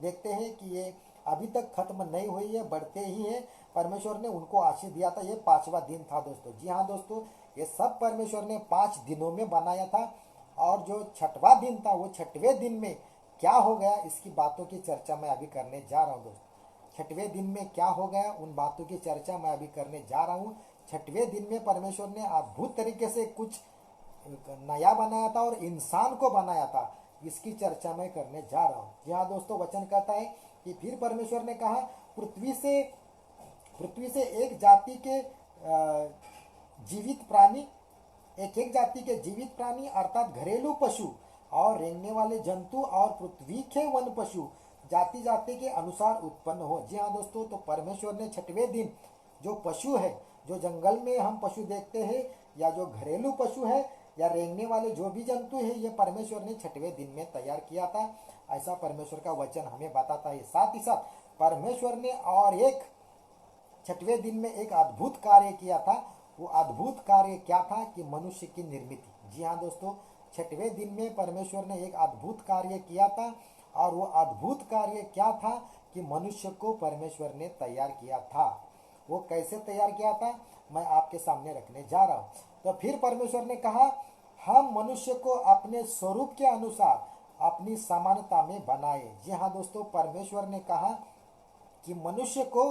देखते हैं कि ये अभी तक खत्म नहीं हुई है, बढ़ते ही हैं। परमेश्वर ने उनको आशीष दिया था। ये 5वां दिन था दोस्तों। जी हाँ दोस्तों, ये सब परमेश्वर ने 5 दिनों में बनाया था। और जो 6वां दिन था, वो 6वें दिन में क्या हो गया, इसकी बातों की चर्चा मैं अभी करने जा रहा हूँ दोस्तों। 6वें दिन में क्या हो गया, उन बातों की चर्चा मैं अभी करने जा रहा हूँ। 6वें दिन में परमेश्वर ने अद्भुत तरीके से कुछ नया बनाया था और इंसान को बनाया था। इसकी चर्चा मैं करने जा रहा हूँ। जी हाँ दोस्तों, वचन कहता है कि फिर परमेश्वर ने कहा, पृथ्वी से एक जाति के जीवित प्राणी, एक जाति के जीवित प्राणी अर्थात घरेलू पशु और रेंगने वाले जंतु और पृथ्वी के वन पशु जाति जाति के अनुसार उत्पन्न हो। जी हाँ दोस्तों, तो परमेश्वर ने 6वें दिन जो पशु है, जो जंगल में हम पशु देखते हैं, या जो घरेलू पशु है, या रेंगने वाले जो भी जंतु है, ये परमेश्वर ने 6वें दिन में तैयार किया था। ऐसा परमेश्वर का वचन हमें बताता है। साथ ही साथ परमेश्वर ने और एक 6वें दिन में एक अद्भुत कार्य किया था। वो अद्भुत कार्य क्या था कि मनुष्य की निर्मित। जी हाँ दोस्तों, 6वें दिन में परमेश्वर ने एक अद्भुत कार्य किया था। और वो अद्भुत कार्य क्या था कि मनुष्य को परमेश्वर ने तैयार किया था। वो कैसे तैयार किया था, मैं आपके सामने रखने जा रहा हूँ। तो फिर परमेश्वर ने कहा, हम मनुष्य को अपने स्वरूप के अनुसार अपनी समानता में बनाए। जी हाँ दोस्तों, परमेश्वर ने कहा कि मनुष्य को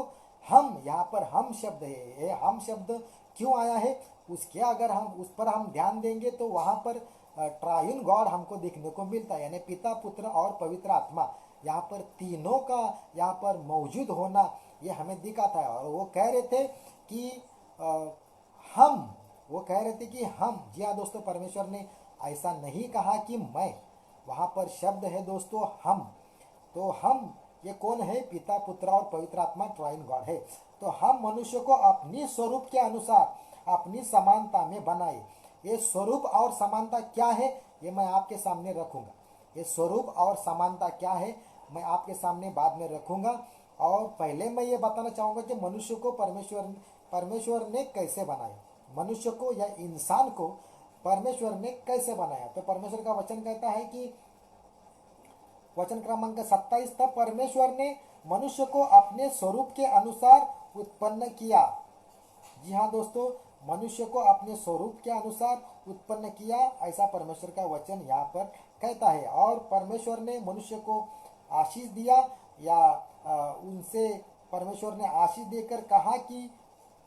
हम, यहाँ पर हम शब्द है, ये हम शब्द क्यों आया है, उसके अगर हम उस पर हम ध्यान देंगे तो वहाँ पर ट्राइन गॉड हमको देखने को मिलता है, यानी पिता, पुत्र और पवित्र आत्मा। यहाँ पर तीनों का यहाँ पर मौजूद होना ये हमें दिखाता है। और वो कह रहे थे कि हम, वो कह रहे थे कि हम। जी हाँ दोस्तों, परमेश्वर ने ऐसा नहीं कहा कि मैं, वहाँ पर शब्द है दोस्तों हम। तो हम ये कौन है, पिता, पुत्र और पवित्र आत्मा, ट्राइन गॉड है। तो हम मनुष्य को अपनी स्वरूप के अनुसार अपनी समानता में बनाए। ये स्वरूप और समानता क्या है, ये मैं आपके सामने रखूंगा। ये स्वरूप और समानता क्या है, मैं आपके सामने बाद में रखूंगा। और पहले मैं ये बताना चाहूँगा कि मनुष्य को परमेश्वर ने कैसे बनाया, मनुष्य को या इंसान को परमेश्वर ने कैसे बनाया। तो परमेश्वर का वचन कहता है कि वचन क्रमांक 27, तब परमेश्वर ने मनुष्य को अपने स्वरूप के अनुसार उत्पन्न किया। जी हाँ दोस्तों, मनुष्य को अपने स्वरूप के अनुसार उत्पन्न किया, ऐसा परमेश्वर का वचन यहाँ पर कहता है। और परमेश्वर ने मनुष्य को आशीष दिया, या उनसे परमेश्वर ने आशीष देकर कहा कि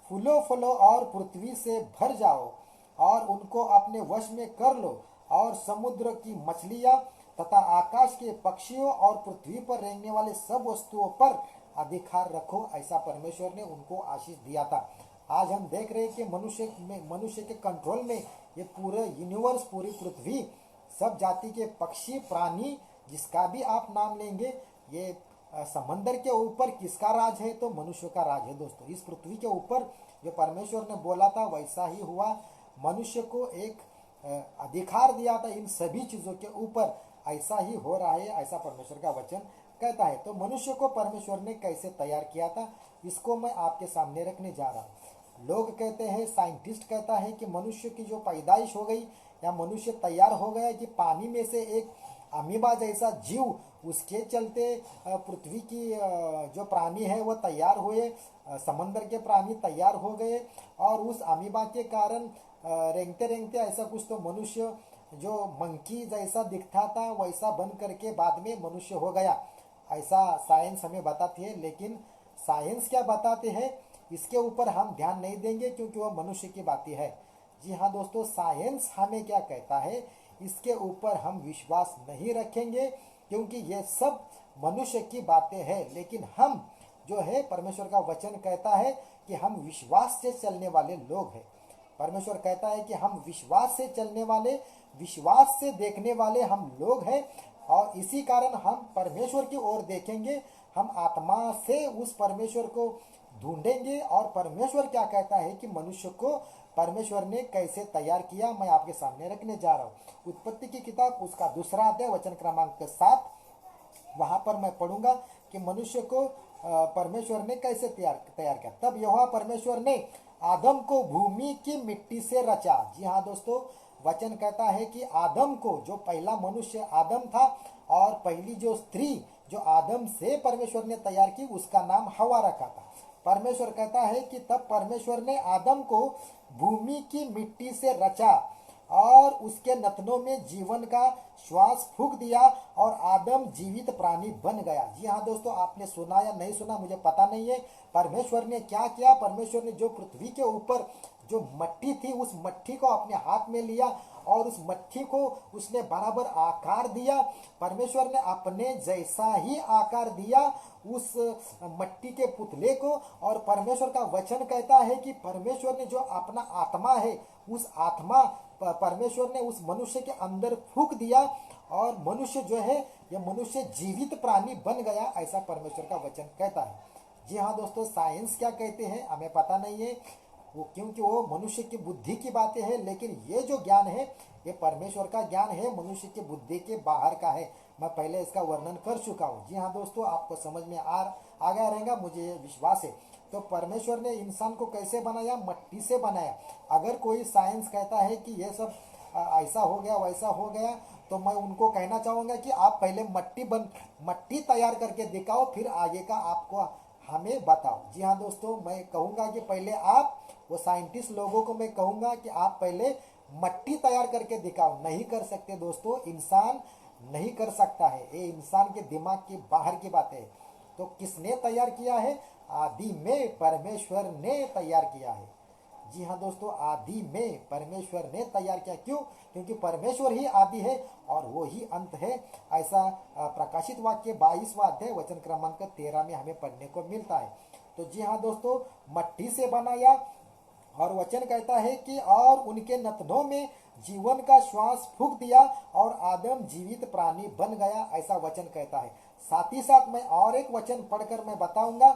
फूलो फलो और पृथ्वी से भर जाओ और उनको अपने वश में कर लो, और समुद्र की मछलियाँ तथा आकाश के पक्षियों और पृथ्वी पर रेंगने वाले सब वस्तुओं पर अधिकार रखो। ऐसा परमेश्वर ने उनको आशीष दिया था। आज हम देख रहे हैं कि मनुष्य के कंट्रोल में ये पूरे यूनिवर्स, पूरी पृथ्वी, सब जाति के पक्षी, प्राणी, जिसका भी आप नाम लेंगे, ये समंदर के ऊपर किसका राज है, तो मनुष्य का राज है दोस्तों। इस पृथ्वी के ऊपर जो परमेश्वर ने बोला था वैसा ही हुआ। मनुष्य को एक अधिकार दिया था इन सभी चीज़ों के ऊपर, ऐसा ही हो रहा है, ऐसा परमेश्वर का वचन कहता है। तो मनुष्य को परमेश्वर ने कैसे तैयार किया था, इसको मैं आपके सामने रखने जा रहा हूँ। लोग कहते हैं, साइंटिस्ट कहता है कि मनुष्य की जो पैदाइश हो गई, या मनुष्य तैयार हो गया कि पानी में से एक अमीबा जैसा जीव, उसके चलते पृथ्वी की जो प्राणी है वो तैयार हुए, समंदर के प्राणी तैयार हो गए, और उस अमीबा के कारण रेंगते रेंगते ऐसा कुछ तो मनुष्य जो मंकी जैसा दिखता था वैसा बन करके बाद में मनुष्य हो गया, ऐसा साइंस हमें बताती है। लेकिन साइंस क्या बताते हैं, इसके ऊपर हम ध्यान नहीं देंगे, क्योंकि वह मनुष्य की बातें है। जी हाँ दोस्तों, साइंस हमें क्या कहता है, इसके ऊपर हम विश्वास नहीं रखेंगे, क्योंकि ये सब मनुष्य की बातें हैं। लेकिन हम जो है, परमेश्वर का वचन कहता है कि हम विश्वास से चलने वाले लोग हैं। परमेश्वर कहता है कि हम विश्वास से चलने वाले, विश्वास से देखने वाले हम लोग हैं। और इसी कारण हम परमेश्वर की ओर देखेंगे, हम आत्मा से उस परमेश्वर को ढूंढेंगे। और परमेश्वर क्या कहता है कि मनुष्य को परमेश्वर ने कैसे तैयार किया, मैं आपके सामने रखने जा रहा हूँ। उत्पत्ति की किताब उसका 2 अध्याय वचन क्रमांक 7, वहां पर मैं पढ़ूंगा कि मनुष्य को परमेश्वर ने कैसे तैयार किया। तब यहोवा परमेश्वर ने आदम को भूमि की मिट्टी से रचा। जी हाँ दोस्तों, वचन कहता है कि आदम को, जो पहला मनुष्य आदम था और पहली जो स्त्री जो आदम से परमेश्वर ने तैयार की उसका नाम हवा रखा था। परमेश्वर कहता है कि तब परमेश्वर ने आदम को भूमि की मिट्टी से रचा और उसके नथनों में जीवन का श्वास फूंक दिया और आदम जीवित प्राणी बन गया। जी हाँ दोस्तों, आपने सुना या नहीं सुना मुझे पता नहीं है। परमेश्वर ने क्या किया, परमेश्वर ने जो पृथ्वी के ऊपर जो मट्टी थी उस मट्टी को अपने हाथ में लिया और उस मट्टी को उसने बराबर आकार दिया। परमेश्वर ने अपने जैसा ही आकार दिया उस मट्टी के पुतले को। और परमेश्वर का वचन कहता है कि परमेश्वर ने जो अपना आत्मा है उस आत्मा परमेश्वर ने उस मनुष्य के अंदर फूंक दिया और मनुष्य जो है यह मनुष्य जीवित प्राणी बन गया, ऐसा परमेश्वर का वचन कहता है। जी हाँ दोस्तों, साइंस क्या कहते हैं हमें पता नहीं है वो, क्योंकि वो मनुष्य की बुद्धि की बातें हैं, लेकिन ये जो ज्ञान है ये परमेश्वर का ज्ञान है, मनुष्य की बुद्धि के बाहर का है। मैं पहले इसका वर्णन कर चुका हूँ। जी हाँ दोस्तों, आपको समझ में आ गया रहेगा, मुझे ये विश्वास है। तो परमेश्वर ने इंसान को कैसे बनाया, मट्टी से बनाया। अगर कोई साइंस कहता है कि ये सब ऐसा हो गया वैसा हो गया, तो मैं उनको कहना चाहूँगा कि आप पहले मट्टी तैयार करके दिखाओ, फिर आगे का आपको हमें बताओ। जी हाँ दोस्तों, मैं कहूँगा कि पहले आप, वो साइंटिस्ट लोगों को मैं कहूँगा कि आप पहले मट्टी तैयार करके दिखाओ। नहीं कर सकते दोस्तों, इंसान नहीं कर सकता है, ये इंसान के दिमाग के बाहर की बात है। तो किसने तैयार किया है, आदि में परमेश्वर ने तैयार किया है। जी हाँ दोस्तों, आदि में परमेश्वर ने तैयार किया। क्यों? क्योंकि परमेश्वर ही आदि है और वो ही अंत है। ऐसा प्रकाशित वाक्य 22वां अध्याय वचन क्रमांक 13 में हमें पढ़ने को मिलता है। तो जी हाँ दोस्तों, मट्टी से बनाया और वचन कहता है कि और उनके नथनों में जीवन का श्वास फूंक दिया और आदम जीवित प्राणी बन गया, ऐसा वचन कहता है। साथ ही साथ मैं और एक वचन पढ़कर मैं बताऊंगा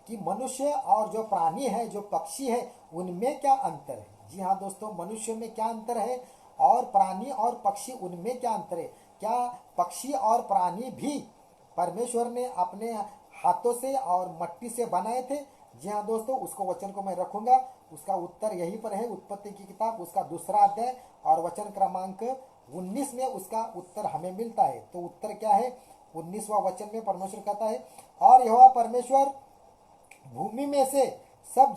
कि मनुष्य और जो प्राणी है, जो पक्षी है, उनमें क्या अंतर है। जी हाँ दोस्तों, मनुष्य में क्या अंतर है और प्राणी और पक्षी उनमें क्या अंतर है। क्या पक्षी और प्राणी भी परमेश्वर ने अपने हाथों से और मट्टी से बनाए थे? जी हाँ दोस्तों, उसको वचन को मैं रखूंगा। उसका उत्तर यहीं पर है, उत्पत्ति की किताब उसका 2 अध्याय और वचन क्रमांक 19 में उसका उत्तर हमें मिलता है। तो उत्तर क्या है, 19वां वचन में परमेश्वर कहता है, और यहोवा परमेश्वर भूमि में से सब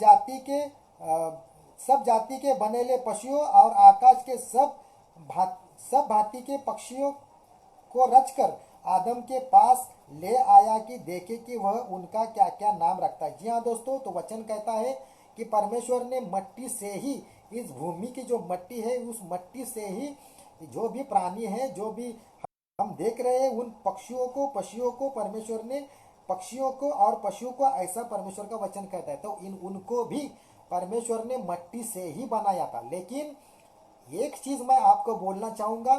जाति के बनेले पशुओं और आकाश के सब भांति के पक्षियों को रचकर आदम के पास ले आया कि देखे कि वह उनका क्या क्या नाम रखता है। जी हाँ दोस्तों, तो वचन कहता है कि परमेश्वर ने मट्टी से ही, इस भूमि की जो मट्टी है उस मट्टी से ही जो भी प्राणी है, जो भी हम देख रहे हैं, उन पक्षियों को परमेश्वर ने, पक्षियों को और पशुओं को, ऐसा परमेश्वर का वचन कहता है। तो उनको भी परमेश्वर ने मट्टी से ही बनाया था। लेकिन एक चीज मैं आपको बोलना चाहूंगा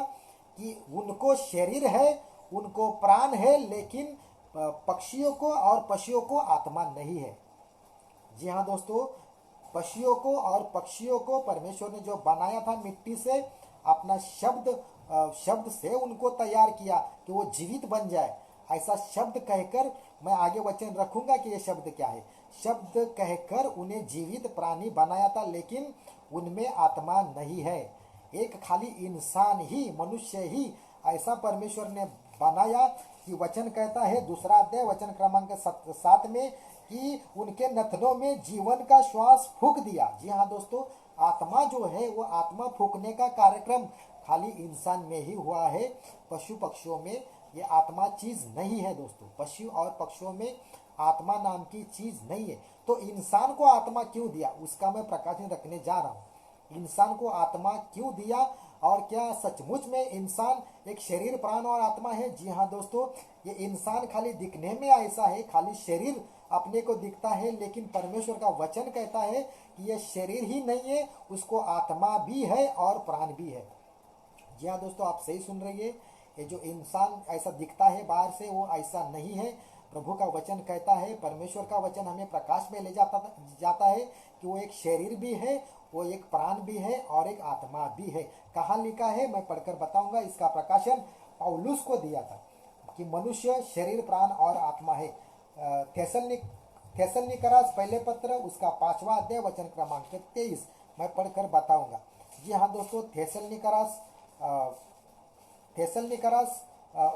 कि उनको शरीर है, उनको प्राण है, लेकिन पक्षियों को और पशुओं को आत्मा नहीं है। जी हाँ दोस्तों, पशुओं को और पक्षियों को परमेश्वर ने जो बनाया था मिट्टी से, अपना शब्द से उनको तैयार किया कि वो जीवित बन जाए, ऐसा शब्द कहकर मैं आगे वचन रखूंगा कि ये शब्द क्या है। शब्द कहकर उन्हें जीवित प्राणी बनाया था, लेकिन उनमें आत्मा नहीं है। एक खाली इंसान ही, मनुष्य ही ऐसा परमेश्वर ने बनाया कि वचन कहता है 2 अध्याय वचन क्रमांक 7 में कि उनके नथनों में जीवन का श्वास फूंक दिया। जी हाँ दोस्तों, आत्मा जो है वो आत्मा फूंकने का कार्यक्रम खाली इंसान में ही हुआ है, पशु पक्षियों में ये आत्मा चीज नहीं है दोस्तों। पशु और पक्षियों में आत्मा नाम की चीज नहीं है। तो इंसान को आत्मा क्यों दिया, उसका मैं प्रकाशन रखने जा रहा हूँ। इंसान को आत्मा क्यों दिया और क्या सचमुच में इंसान एक शरीर, प्राण और आत्मा है? जी हाँ दोस्तों, ये इंसान खाली दिखने में ऐसा है, खाली शरीर अपने को दिखता है, लेकिन परमेश्वर का वचन कहता है कि यह शरीर ही नहीं है, उसको आत्मा भी है और प्राण भी है। जी हाँ दोस्तों, आप सही सुन रही है, ये जो इंसान ऐसा दिखता है बाहर से वो ऐसा नहीं है। प्रभु का वचन कहता है, परमेश्वर का वचन हमें प्रकाश में ले जाता है कि वो एक शरीर भी है, वो एक प्राण भी है और एक आत्मा भी है। कहाँ लिखा है मैं पढ़कर बताऊंगा। इसका प्रकाशन पौलुस को दिया था कि मनुष्य शरीर, प्राण और आत्मा है। थेसलनिकरास पहले पत्र उसका 5वां अध्याय वचन क्रमांक 23 मैं पढ़कर बताऊंगा। जी हाँ दोस्तों, थेसलनिकरास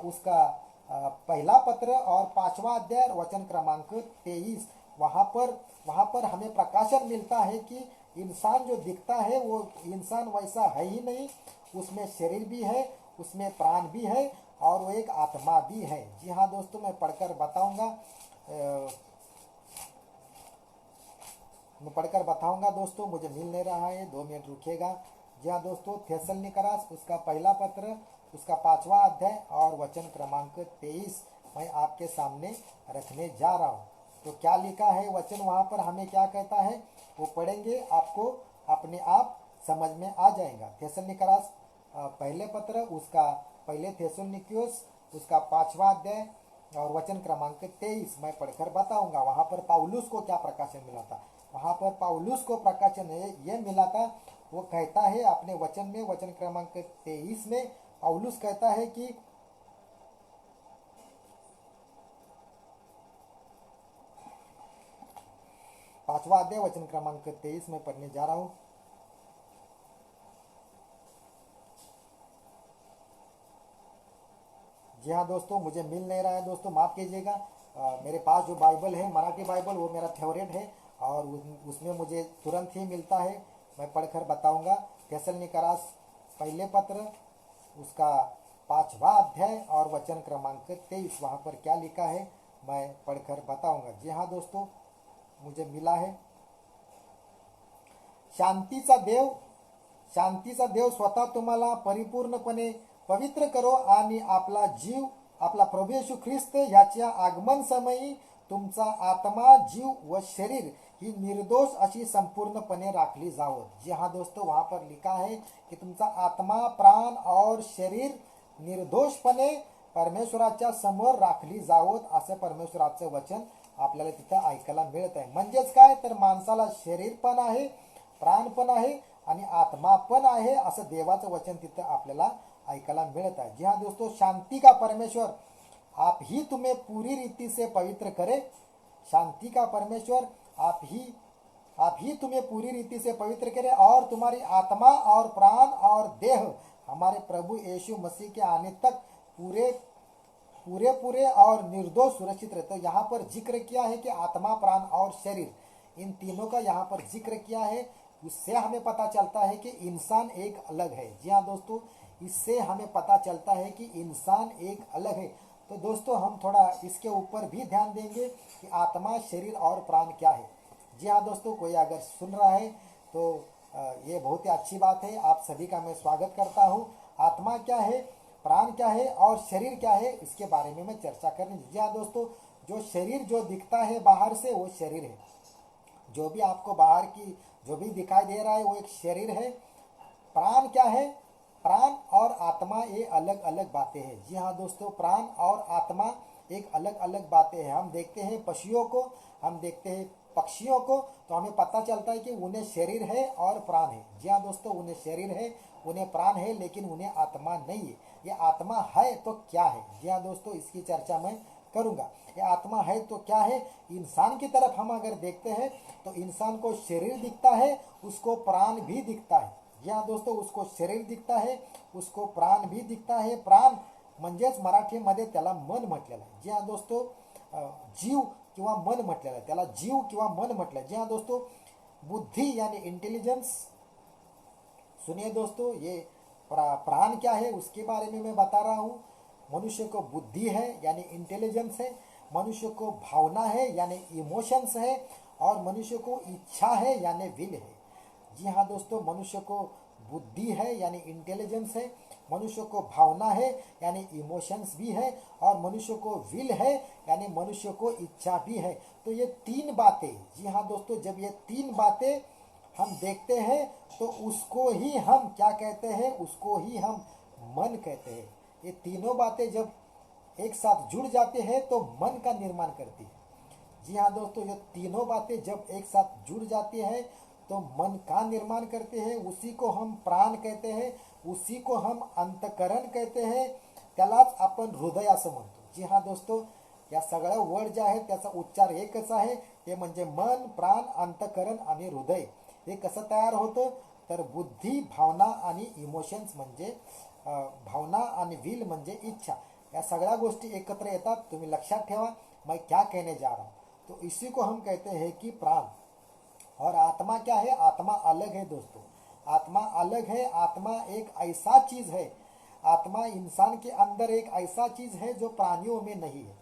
उसका पहला पत्र और 5वां अध्याय वचन क्रमांक 23, वहाँ पर हमें प्रकाशन मिलता है कि इंसान जो दिखता है वो इंसान वैसा है ही नहीं, उसमें शरीर भी है, उसमें प्राण भी है और वो एक आत्मा भी है। जी हाँ दोस्तों, मैं पढ़कर बताऊंगा दोस्तों, मुझे मिल नहीं रहा है, 2 मिनट रुकिएगा। जी हाँ दोस्तों, थेसलनिकरास उसका पहला पत्र उसका 5वां अध्याय और वचन क्रमांक 23 मैं आपके सामने रखने जा रहा हूँ। तो क्या लिखा है वचन, वहाँ पर हमें क्या कहता है वो पढ़ेंगे, आपको अपने आप समझ में आ जाएगा। थेसलनिकरास पहले पत्र उसका पहले थेसलनिकियोस उसका 5वां अध्याय और वचन क्रमांक 23 मैं पढ़कर बताऊंगा। वहाँ पर पौलुस को क्या प्रकाशन मिला था, वहाँ पर पौलुस को प्रकाशन ये मिला था। वो कहता है अपने वचन में, वचन क्रमांक 23 में पौलुस कहता है कि 5वां अध्याय वचन क्रमांक 23 में पढ़ने जा रहा हूँ। जी हाँ दोस्तों, मुझे मिल नहीं रहा है दोस्तों, माफ़ कीजिएगा। मेरे पास जो बाइबल है मराठी बाइबल वो मेरा फेवरेट है और उसमें मुझे तुरंत ही मिलता है। मैं पढ़कर बताऊंगा। थेसलनिकरास पहले पत्र उसका 5वां अध्याय और वचन क्रमांक 23 वहाँ पर क्या लिखा है मैं पढ़कर बताऊंगा। जी हाँ दोस्तों, मुझे मिला है। शांतीचा देव स्वतः तुम्हाला परिपूर्णपणे पवित्र करो आणि आपला प्रभू येशू ख्रिस्त ह्याच्या आगमन समयी तुमचा आत्मा, जीव व शरीर ही निर्दोष अशी संपूर्णपणे राखली जावं। जी हाँ दोस्तों, वहाँ पर लिखा है कि तुमचा आत्मा, प्राण और शरीर निर्दोषपणे परमेश्वराच्या समोर राखली जावत असं परमेश्वराचं वचन आपल्याला तिथं ऐकायला मिळत आहे। म्हणजेच काय तर माणसाला शरीर पण आहे, प्राण पण आहे आणि आत्मा पण आहे असं देवाचं वचन तिथं आपल्याला ऐकायला मिळत है। जी हाँ दोस्तों, शांति का परमेश्वर आप ही तुम्हें पूरी रीति से पवित्र करे। शांति का परमेश्वर आप ही तुम्हें पूरी रीति से पवित्र करे और तुम्हारी आत्मा और प्राण और देह हमारे प्रभु यीशु मसीह के आने तक पूरे और निर्दोष सुरक्षित रहते हैं। यहाँ पर जिक्र किया है कि आत्मा, प्राण और शरीर, इन तीनों का यहाँ पर जिक्र किया है। उससे हमें पता चलता है कि इंसान एक अलग है। जी हाँ दोस्तों, इससे हमें पता चलता है कि इंसान एक अलग है। तो दोस्तों, हम थोड़ा इसके ऊपर भी ध्यान देंगे कि आत्मा, शरीर और प्राण क्या है। जी हाँ दोस्तों, कोई अगर सुन रहा है तो ये बहुत ही अच्छी बात है। आप सभी का मैं स्वागत करता हूँ। आत्मा क्या है, प्राण क्या है और शरीर क्या है, इसके बारे में मैं चर्चा करनी। जी हाँ दोस्तों, जो शरीर जो दिखता है बाहर से वो शरीर है। जो भी आपको बाहर की जो भी दिखाई दे रहा है वो एक शरीर है। प्राण क्या है, प्राण और आत्मा ये अलग अलग बातें हैं। जी हाँ दोस्तों, प्राण और आत्मा एक अलग अलग बातें हैं। हम देखते हैं पशुओं को, हम देखते हैं पक्षियों को, तो हमें पता चलता है कि उन्हें शरीर है और प्राण है। जी हाँ दोस्तों, उन्हें शरीर है, उन्हें प्राण है, लेकिन उन्हें आत्मा नहीं है। ये आत्मा है तो क्या है? जी हाँ दोस्तों, इसकी चर्चा मैं करूँगा। ये आत्मा है तो क्या है? इंसान की तरफ हम अगर देखते हैं तो इंसान को शरीर दिखता है, उसको प्राण भी दिखता है। जी हाँ दोस्तों, उसको शरीर दिखता है, उसको प्राण भी दिखता है। प्राण म्हणजेच मराठीमध्ये त्याला मन म्हटलेलं आहे। जी हाँ दोस्तों, जीव किंवा मन म्हटलेलं आहे, त्याला जीव किंवा मन म्हटलं आहे। जी हाँ दोस्तों, बुद्धि यानी इंटेलिजेंस। सुनिए दोस्तों, ये प्राण क्या है उसके बारे में मैं बता रहा हूँ। मनुष्य को बुद्धि है यानी इंटेलिजेंस है, मनुष्य को भावना है यानी इमोशंस है, और मनुष्य को इच्छा है यानी विल है। जी हाँ दोस्तों, मनुष्य को बुद्धि है यानी इंटेलिजेंस है, मनुष्य को भावना है यानी इमोशंस भी है, और मनुष्य को विल है यानी मनुष्य को इच्छा भी है। तो ये तीन बातें, जी हाँ दोस्तों, जब ये तीन बातें हम देखते हैं तो उसको ही हम क्या कहते हैं? उसको ही हम मन कहते हैं। ये तीनों बातें जब एक साथ जुड़ जाते हैं तो मन का निर्माण करती है। जी हाँ दोस्तों, ये तीनों बातें जब एक साथ जुड़ जाती हैं तो मन का निर्माण करते हैं। उसी को हम प्राण कहते हैं, उसी को हम अंतकरण कहते हैं, त्यालाच आपण हृदय असं म्हणतो। जी हाँ दोस्तों, या सगळ्या वर्ड ज्या आहेत त्याचा उच्चार एकच आहे, ते म्हणजे मन, प्राण, अंतकरण आणि हृदय. हे कसं तयार होतं? तर बुद्धी, भावना आणि इमोशन्स म्हणजे भावना आणि विल म्हणजे इच्छा, या सगळ्या गोष्टी एकत्र येतात. तुम्ही लक्षात ठेवा मैं क्या कहने जा रहा हूँ. तो इसी को हम कहते हैं कि प्राण. और आत्मा क्या है? आत्मा अलग है दोस्तों. आत्मा अलग है. आत्मा एक ऐसा चीज है, आत्मा इंसान के अंदर एक ऐसा चीज है जो प्राणियों में नहीं है,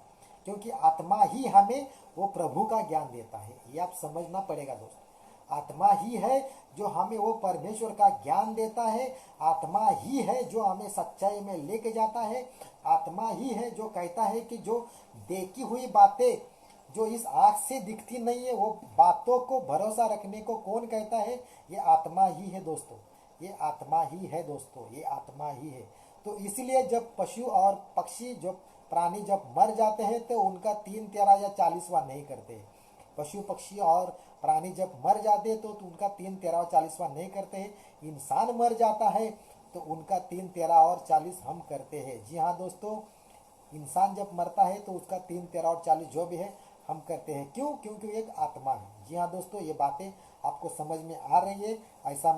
क्योंकि आत्मा ही हमें वो प्रभु का ज्ञान देता है. ये आप समझना पड़ेगा दोस्तों. आत्मा ही है जो हमें वो परमेश्वर का ज्ञान देता है. आत्मा ही है जो हमें सच्चाई में लेके जाता है. आत्मा ही है जो कहता है कि जो देखी हुई बातें जो इस आँख से दिखती नहीं है, वो बातों को भरोसा रखने को कौन कहता है? ये आत्मा ही है दोस्तों. ये आत्मा ही है दोस्तों. ये आत्मा ही है. तो इसलिए जब पशु और पक्षी, जो प्राणी जब मर जाते हैं तो उनका 3, 13 या 40वां नहीं करते. पशु पक्षी और प्राणी जब मर जाते हैं तो उनका 3, 13 और 40वां नहीं करते हैं. इंसान मर जाता है तो उनका 3, 13 और 40 हम करते हैं. जी हाँ दोस्तों, इंसान जब मरता है तो उसका 3, 13 और 40 जो भी है हम करते हैं. क्यों? क्योंकि एक आत्मा है. जी हाँ दोस्तों, ये बातें आपको समझ में आ रही है, ऐसा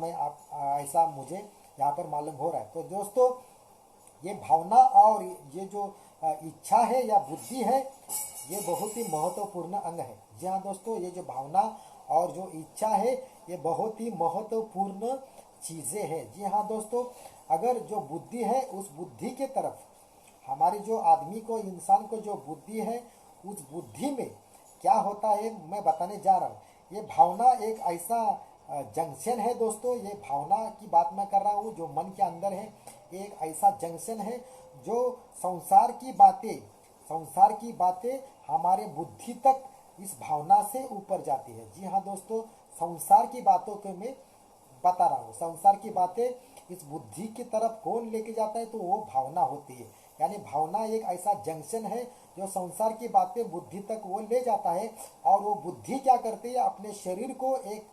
मुझे यहाँ पर मालूम हो रहा है. तो दोस्तों, ये भावना और ये जो इच्छा है या बुद्धि है, ये बहुत ही महत्वपूर्ण अंग है. जी हाँ दोस्तों, ये जो भावना और जो इच्छा है, ये बहुत ही महत्वपूर्ण चीज़ें हैं. जी हाँ दोस्तों, अगर जो बुद्धि है, उस बुद्धि के तरफ हमारी जो आदमी को, इंसान को जो बुद्धि है, उस बुद्धि में क्या होता है मैं बताने जा रहा हूँ. ये भावना एक ऐसा जंक्शन है दोस्तों. ये भावना की बात मैं कर रहा हूँ जो मन के अंदर है. एक ऐसा जंक्शन है जो संसार की बातें हमारे बुद्धि तक इस भावना से ऊपर जाती है. जी हाँ दोस्तों, संसार की बातों को मैं बता रहा हूँ. संसार की बातें इस बुद्धि की तरफ कौन लेके जाता है? तो वो भावना होती है. यानी भावना एक ऐसा जंक्शन है जो संसार की बातें बुद्धि तक वो ले जाता है. और वो बुद्धि क्या करती है? अपने शरीर को एक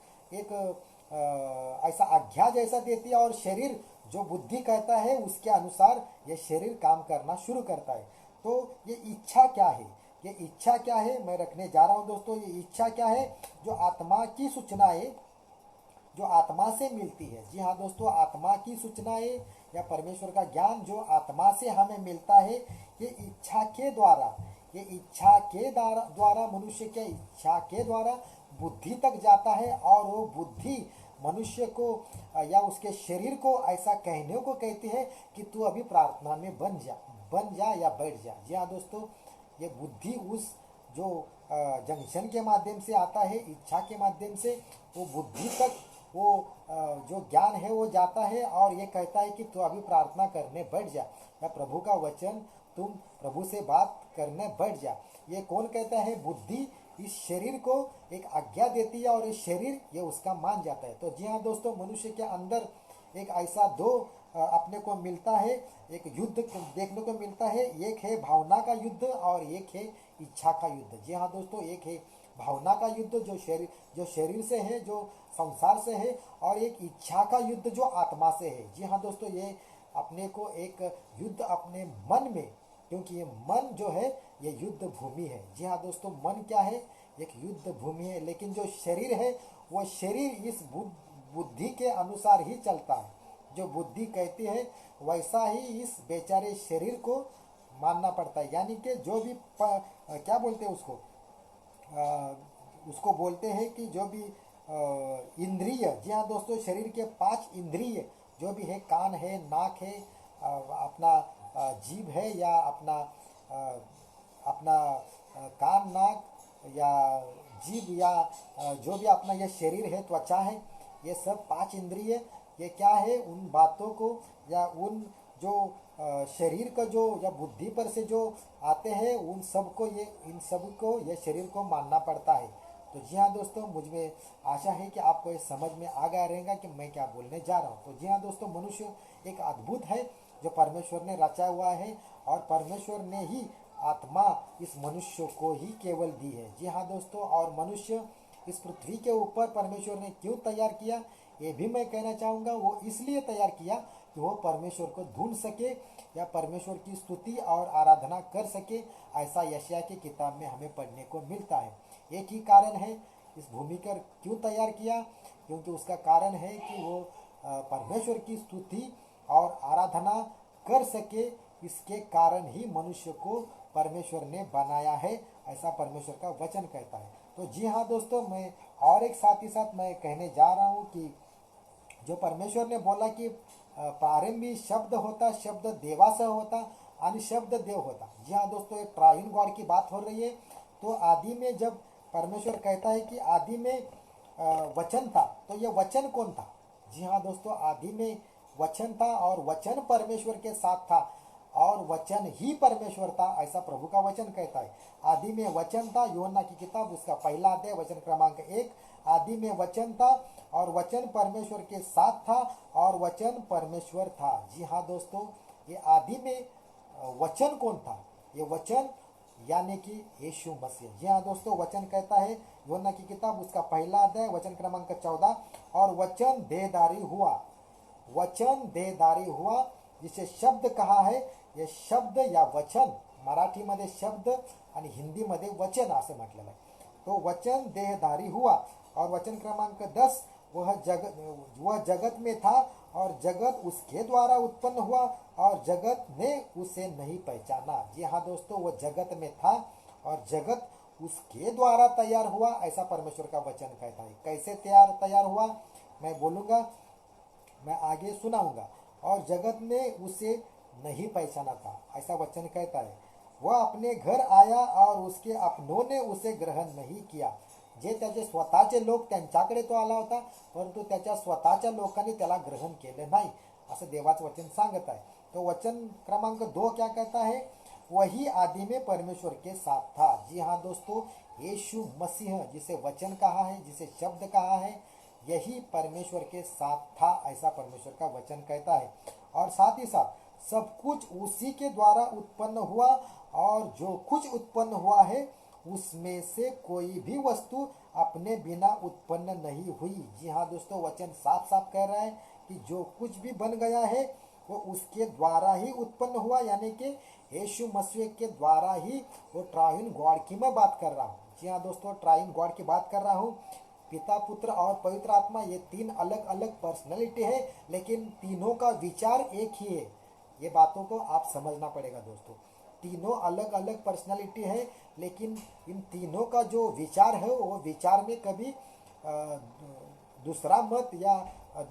ऐसा आज्ञा जैसा देती है, और शरीर जो बुद्धि कहता है उसके अनुसार ये शरीर काम करना शुरू करता है. तो ये इच्छा क्या है? ये इच्छा क्या है मैं रखने जा रहा हूँ दोस्तों. ये इच्छा क्या है? जो आत्मा की सूचनाएं जो आत्मा से मिलती है. जी हाँ दोस्तों, आत्मा की सूचनाएं या परमेश्वर का ज्ञान जो आत्मा से हमें मिलता है, ये इच्छा के द्वारा मनुष्य के इच्छा के द्वारा बुद्धि तक जाता है. और वो बुद्धि मनुष्य को या उसके शरीर को ऐसा कहने को कहती है कि तू अभी प्रार्थना में बन जा या बैठ जा. जी हाँ दोस्तों, ये बुद्धि उस जो जंक्शन के माध्यम से आता है, इच्छा के माध्यम से वो बुद्धि तक वो जो ज्ञान है वो जाता है, और ये कहता है कि तू अभी प्रार्थना करने बैठ जा, या प्रभु का वचन तुम प्रभु से बात करने बैठ जा. ये कौन कहता है? बुद्धि इस शरीर को एक आज्ञा देती है, और इस शरीर ये उसका मान जाता है. तो जी हाँ दोस्तों, मनुष्य के अंदर एक ऐसा दो अपने को मिलता है, एक युद्ध देखने को मिलता है. एक है भावना का युद्ध और एक है इच्छा का युद्ध. जी हाँ दोस्तों, एक है भावना का युद्ध जो शरीर से है, जो संसार से है, और एक इच्छा का युद्ध जो आत्मा से है. जी हाँ दोस्तों, ये अपने को एक युद्ध अपने मन में, क्योंकि ये मन जो है ये युद्ध भूमि है. जी हाँ दोस्तों, मन क्या है? एक युद्ध भूमि है. लेकिन जो शरीर है वो शरीर इस बुद्धि के अनुसार ही चलता है. जो बुद्धि कहती है वैसा ही इस बेचारे शरीर को मानना पड़ता है. यानी कि जो भी क्या बोलते हैं उसको बोलते हैं कि जो भी इंद्रिय. जी हाँ दोस्तों, शरीर के 5 इंद्रिय जो भी है, कान है, नाक है, अपना जीभ है, या अपना कान, नाक या जीभ, या जो भी अपना ये शरीर है, त्वचा है, ये सब 5 इंद्रिय ये क्या है? उन बातों को या उन जो शरीर का जो या बुद्धि पर से जो आते हैं इन सबको ये शरीर को मानना पड़ता है. तो जी हाँ दोस्तों, मुझ में आशा है कि आपको ये समझ में आ गया रहेगा कि मैं क्या बोलने जा रहा हूँ. तो जी हाँ दोस्तों, मनुष्य एक अद्भुत है जो परमेश्वर ने रचा हुआ है, और परमेश्वर ने ही आत्मा इस मनुष्य को ही केवल दी है. जी हाँ दोस्तों, और मनुष्य इस पृथ्वी के ऊपर परमेश्वर ने क्यों तैयार किया, ये भी मैं कहना चाहूँगा. वो इसलिए तैयार किया कि वो परमेश्वर को ढूंढ सके या परमेश्वर की स्तुति और आराधना कर सके। ऐसा यशायाह की किताब में हमें पढ़ने को मिलता है। एक ही कारण है इस भूमि पर क्यों तैयार किया, क्योंकि उसका कारण है कि वो परमेश्वर की स्तुति और आराधना कर सके। इसके कारण ही मनुष्य को परमेश्वर ने बनाया है, ऐसा परमेश्वर का वचन कहता है। तो जी हाँ दोस्तों, मैं और एक साथ ही साथ मैं कहने जा रहा हूँ कि जो परमेश्वर ने बोला कि प्रारंभी शब्द होता, शब्द देवासह होता आणि शब्द देव होता। जी हाँ दोस्तों, एक ट्राइन गॉड की बात हो रही है। तो आदि में जब परमेश्वर कहता है कि आदि में वचन था, तो ये वचन कौन था? जी हाँ दोस्तों, आदि में वचन था और वचन परमेश्वर के साथ था और वचन ही परमेश्वर था, ऐसा प्रभु का वचन कहता है। आदि में वचन था, यूहन्ना की किताब उसका पहला अध्याय वचन क्रमांक 1। आदि में वचन था और वचन परमेश्वर के साथ था और वचन परमेश्वर था। जी हाँ दोस्तों, ये आदि में वचन कौन था? ये वचन यानी कि यीशु मसीह। जी हाँ दोस्तों, वचन कहता है यूहन्ना की किताब उसका पहला अध्याय वचन क्रमांक 14, और वचन देहधारी हुआ। वचन देहधारी हुआ, जिसे शब्द कहा है। ये शब्द या वचन, मराठीमध्ये शब्द आणि हिंदीमध्ये वचन असे म्हटलेलं आहे। तो वचन देहधारी हुआ और वचन क्रमांक 10, वह जगत में था और जगत उसके द्वारा उत्पन्न हुआ और जगत ने उसे नहीं पहचाना। जी हाँ दोस्तों, वह जगत में था और जगत उसके द्वारा तैयार हुआ, ऐसा परमेश्वर का वचन कहता है। कैसे तैयार हुआ मैं बोलूँगा, मैं आगे सुनाऊंगा। और जगत ने उसे नहीं पहचाना था, ऐसा वचन कहता है। वह अपने घर आया और उसके अपनों ने उसे ग्रहण नहीं किया। जे त्याचे स्वतःचे लोक त्यांच्याकडे तो आला होता, परंतु त्याच्या स्वतःच्या लोकांनी त्याला ग्रहण केले नाही, असं देवाचं वचन सांगत आहे। तो वचन क्रमांक 2 क्या कहता है? वही आदि में परमेश्वर के साथ था। जी हाँ दोस्तों, यीशु मसीह जिसे वचन कहा है, जिसे शब्द कहा है, यही परमेश्वर के साथ था, ऐसा परमेश्वर का वचन कहता है। और साथ ही साथ सब कुछ उसी के द्वारा उत्पन्न हुआ और जो कुछ उत्पन्न हुआ है उसमें से कोई भी वस्तु अपने बिना उत्पन्न नहीं हुई। जी हाँ दोस्तों, वचन साफ साफ कह रहा है कि जो कुछ भी बन गया है वो उसके द्वारा ही उत्पन्न हुआ, यानी कि यीशु मसीह के द्वारा ही। वो ट्राइन गॉड की मैं बात कर रहा हूँ। जी हाँ दोस्तों, ट्राइन गॉड की बात कर रहा हूँ। पिता, पुत्र और पवित्र आत्मा, ये 3 अलग अलग पर्सनैलिटी है, लेकिन तीनों का विचार एक ही है। ये बातों को आप समझना पड़ेगा दोस्तों। तीनों अलग अलग पर्सनैलिटी है, लेकिन इन तीनों का जो विचार है वो विचार में कभी दूसरा मत या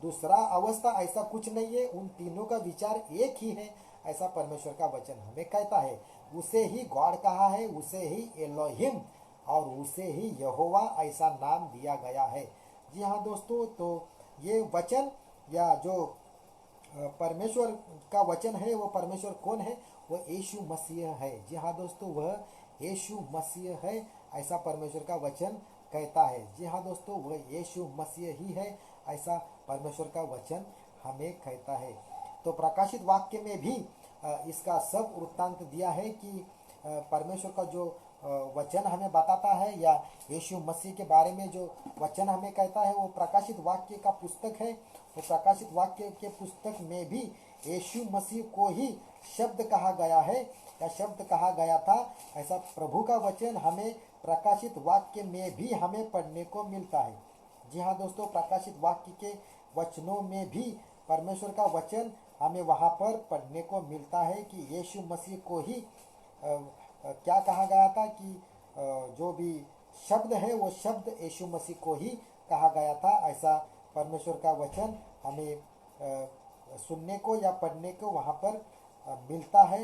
दूसरा अवस्था ऐसा कुछ नहीं है। उन तीनों का विचार एक ही है, ऐसा परमेश्वर का वचन हमें कहता है। उसे ही गॉड कहा है, उसे ही एलोहिम और उसे ही यहोवा ऐसा नाम दिया गया है। जी हाँ दोस्तों, तो ये वचन या जो परमेश्वर का वचन है, वो परमेश्वर कौन है? वह यीशु मसीह है। जी हाँ दोस्तों, वह यीशु मसीह है, ऐसा परमेश्वर का वचन कहता है। जी हाँ दोस्तों, वह यीशु मसीह ही है, ऐसा परमेश्वर का वचन हमें कहता है। तो प्रकाशित वाक्य में भी इसका सब वृत्तांत दिया है कि परमेश्वर का जो वचन हमें बताता है या यीशु मसीह के बारे में जो वचन हमें कहता है, वो प्रकाशित वाक्य का पुस्तक है। तो प्रकाशित वाक्य के पुस्तक में भी यीशु मसीह को ही शब्द कहा गया है या शब्द कहा गया था, ऐसा प्रभु का वचन हमें प्रकाशित वाक्य में भी हमें पढ़ने को मिलता है। जी हाँ दोस्तों, प्रकाशित वाक्य के वचनों में भी परमेश्वर का वचन हमें वहाँ पर पढ़ने को मिलता है कि यीशु मसीह को ही क्या कहा गया था कि जो भी शब्द है वो शब्द यीशु मसीह को ही कहा गया था, ऐसा परमेश्वर का वचन हमें सुनने को या पढ़ने को वहाँ पर मिलता है,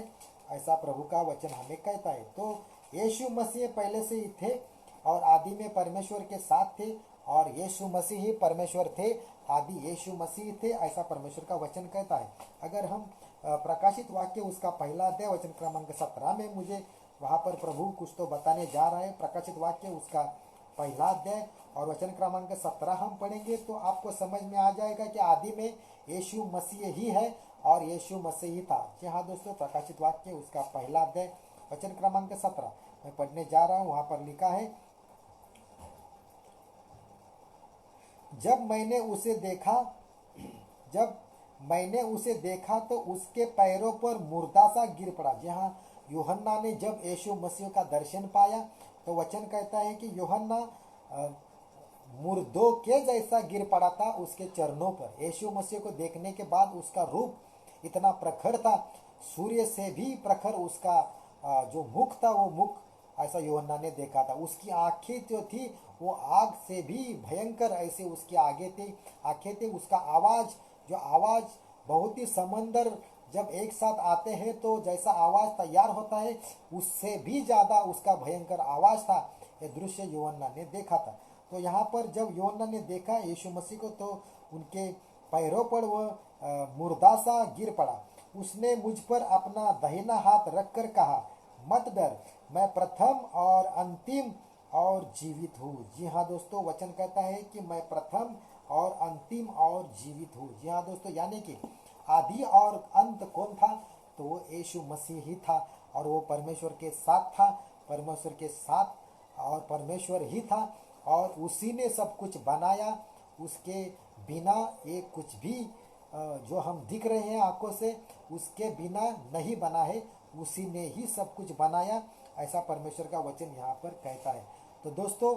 ऐसा प्रभु का वचन हमें कहता है। तो यीशु मसीह पहले से ही थे और आदि में परमेश्वर के साथ थे और यीशु मसीह ही परमेश्वर थे, आदि यीशु मसीह थे, ऐसा परमेश्वर का वचन कहता है। अगर हम प्रकाशित वाक्य उसका पहला अध्याय वचन क्रमांक 17 में मुझे वहाँ पर प्रभु कुछ तो बताने जा रहा है। प्रकाशित वाक्य उसका पहला अध्याय और वचन क्रमांक 17 हम पढ़ेंगे तो आपको समझ में आ जाएगा कि आदि में यीशु मसीह ही है और यीशु मसीह ही था। जी हाँ दोस्तों, प्रकाशित वाक्य उसका पहला अध्याय वचन क्रमांक 17 मैं पढ़ने जा रहा हूँ। वहाँ पर लिखा है, जब मैंने उसे देखा, जब मैंने उसे देखा तो उसके पैरों पर मुर्दा सा गिर पड़ा। जी हाँ, यूहन्ना ने जब यीशु मसीह का दर्शन पाया तो वचन कहता है कि यूहन्ना मुर्दों के जैसा गिर पड़ा था उसके चरणों पर। यीशु मसीह को देखने के बाद उसका रूप इतना प्रखर था, सूर्य से भी प्रखर उसका जो मुख था वो मुख ऐसा यूहन्ना ने देखा था। उसकी आंखें जो थी वो आग से भी भयंकर ऐसे उसकी आगे थे आंखें थे। उसका आवाज़, जो आवाज़ बहुत ही समंदर जब एक साथ आते हैं तो जैसा आवाज़ तैयार होता है उससे भी ज़्यादा उसका भयंकर आवाज़ था। ये दृश्य यूहन्ना ने देखा था। तो यहाँ पर जब यूहन्ना ने देखा यीशु मसीह को तो उनके पैरों पर वह मुर्दा सा गिर पड़ा। उसने मुझ पर अपना दाहिना हाथ रखकर कहा, मत डर, मैं प्रथम और अंतिम और जीवित हूँ। जी हाँ दोस्तों, वचन कहता है कि मैं प्रथम और अंतिम और जीवित हूँ। जी हाँ दोस्तों, यानी कि आदि और अंत कौन था? तो वो यीशु मसीह ही था और वो परमेश्वर के साथ था, परमेश्वर के साथ और परमेश्वर ही था और उसी ने सब कुछ बनाया। उसके बिना ये कुछ भी जो हम दिख रहे हैं आंखों से उसके बिना नहीं बना है, उसी ने ही सब कुछ बनाया, ऐसा परमेश्वर का वचन यहाँ पर कहता है। तो दोस्तों,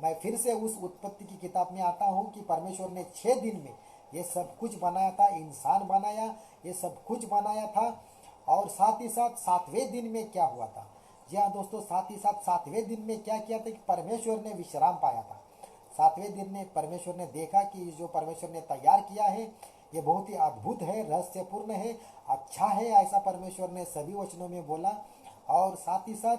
मैं फिर से उस उत्पत्ति की किताब में आता हूँ कि परमेश्वर ने 6 दिन में ये सब कुछ बनाया था, इंसान बनाया, ये सब कुछ बनाया था। और साथ ही साथ 7वें दिन में क्या हुआ था? जी हाँ दोस्तों, साथ ही साथ 7वें दिन में क्या किया था कि परमेश्वर ने विश्राम पाया था। 7वें दिन में परमेश्वर ने देखा कि जो परमेश्वर ने तैयार किया है ये बहुत ही अद्भुत है, रहस्यपूर्ण है, अच्छा है, ऐसा परमेश्वर ने सभी वचनों में बोला। और साथ ही साथ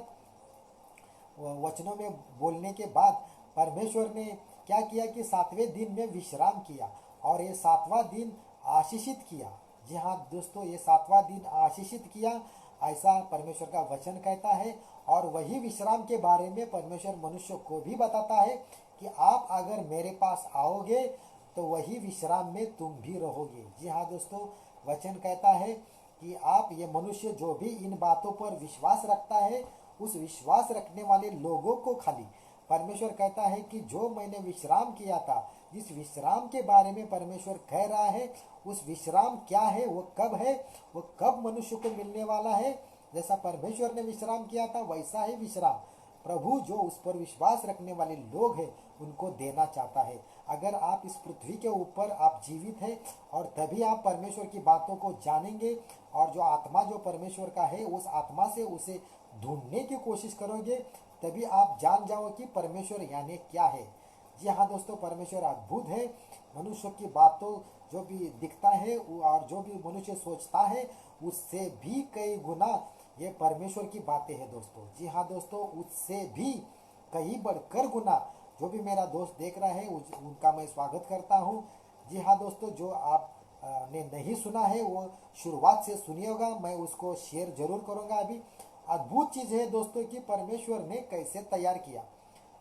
वचनों में बोलने के बाद परमेश्वर ने क्या किया कि 7वें दिन में विश्राम किया और ये 7वां दिन आशीषित किया। जी हाँ दोस्तों, ये 7वां दिन आशीषित किया, ऐसा परमेश्वर का वचन कहता है। और वही विश्राम के बारे में परमेश्वर मनुष्य को भी बताता है कि आप अगर मेरे पास आओगे तो वही विश्राम में तुम भी रहोगे। जी हाँ दोस्तों, वचन कहता है कि आप, ये मनुष्य जो भी इन बातों पर विश्वास रखता है, उस विश्वास रखने वाले लोगों को खाली परमेश्वर कहता है कि जो मैंने विश्राम किया था, जिस विश्राम के बारे में परमेश्वर कह रहा है, उस विश्राम क्या है, वो कब है, वो कब मनुष्य को मिलने वाला है। जैसा परमेश्वर ने विश्राम किया था वैसा ही विश्राम प्रभु जो उस पर विश्वास रखने वाले लोग हैं उनको देना चाहता है। अगर आप इस पृथ्वी के ऊपर आप जीवित हैं और तभी आप परमेश्वर की बातों को जानेंगे और जो आत्मा जो परमेश्वर का है उस आत्मा से उसे ढूंढने की कोशिश करोगे, तभी आप जान जाओ कि परमेश्वर यानी क्या है। जी हाँ दोस्तों, परमेश्वर अद्भुत है। मनुष्य की बातों जो भी दिखता है और जो भी मनुष्य सोचता है उससे भी कई गुना ये परमेश्वर की बातें हैं दोस्तों। जी हाँ दोस्तों, उससे भी कई बढ़कर गुना जो भी मेरा दोस्त देख रहा है उनका मैं स्वागत करता हूँ। जी हाँ दोस्तों, जो आप ने नहीं सुना है वो शुरुआत से सुनिएगा, मैं उसको शेयर जरूर करूँगा अभी। अद्भुत चीज़ है दोस्तों कि परमेश्वर ने कैसे तैयार किया,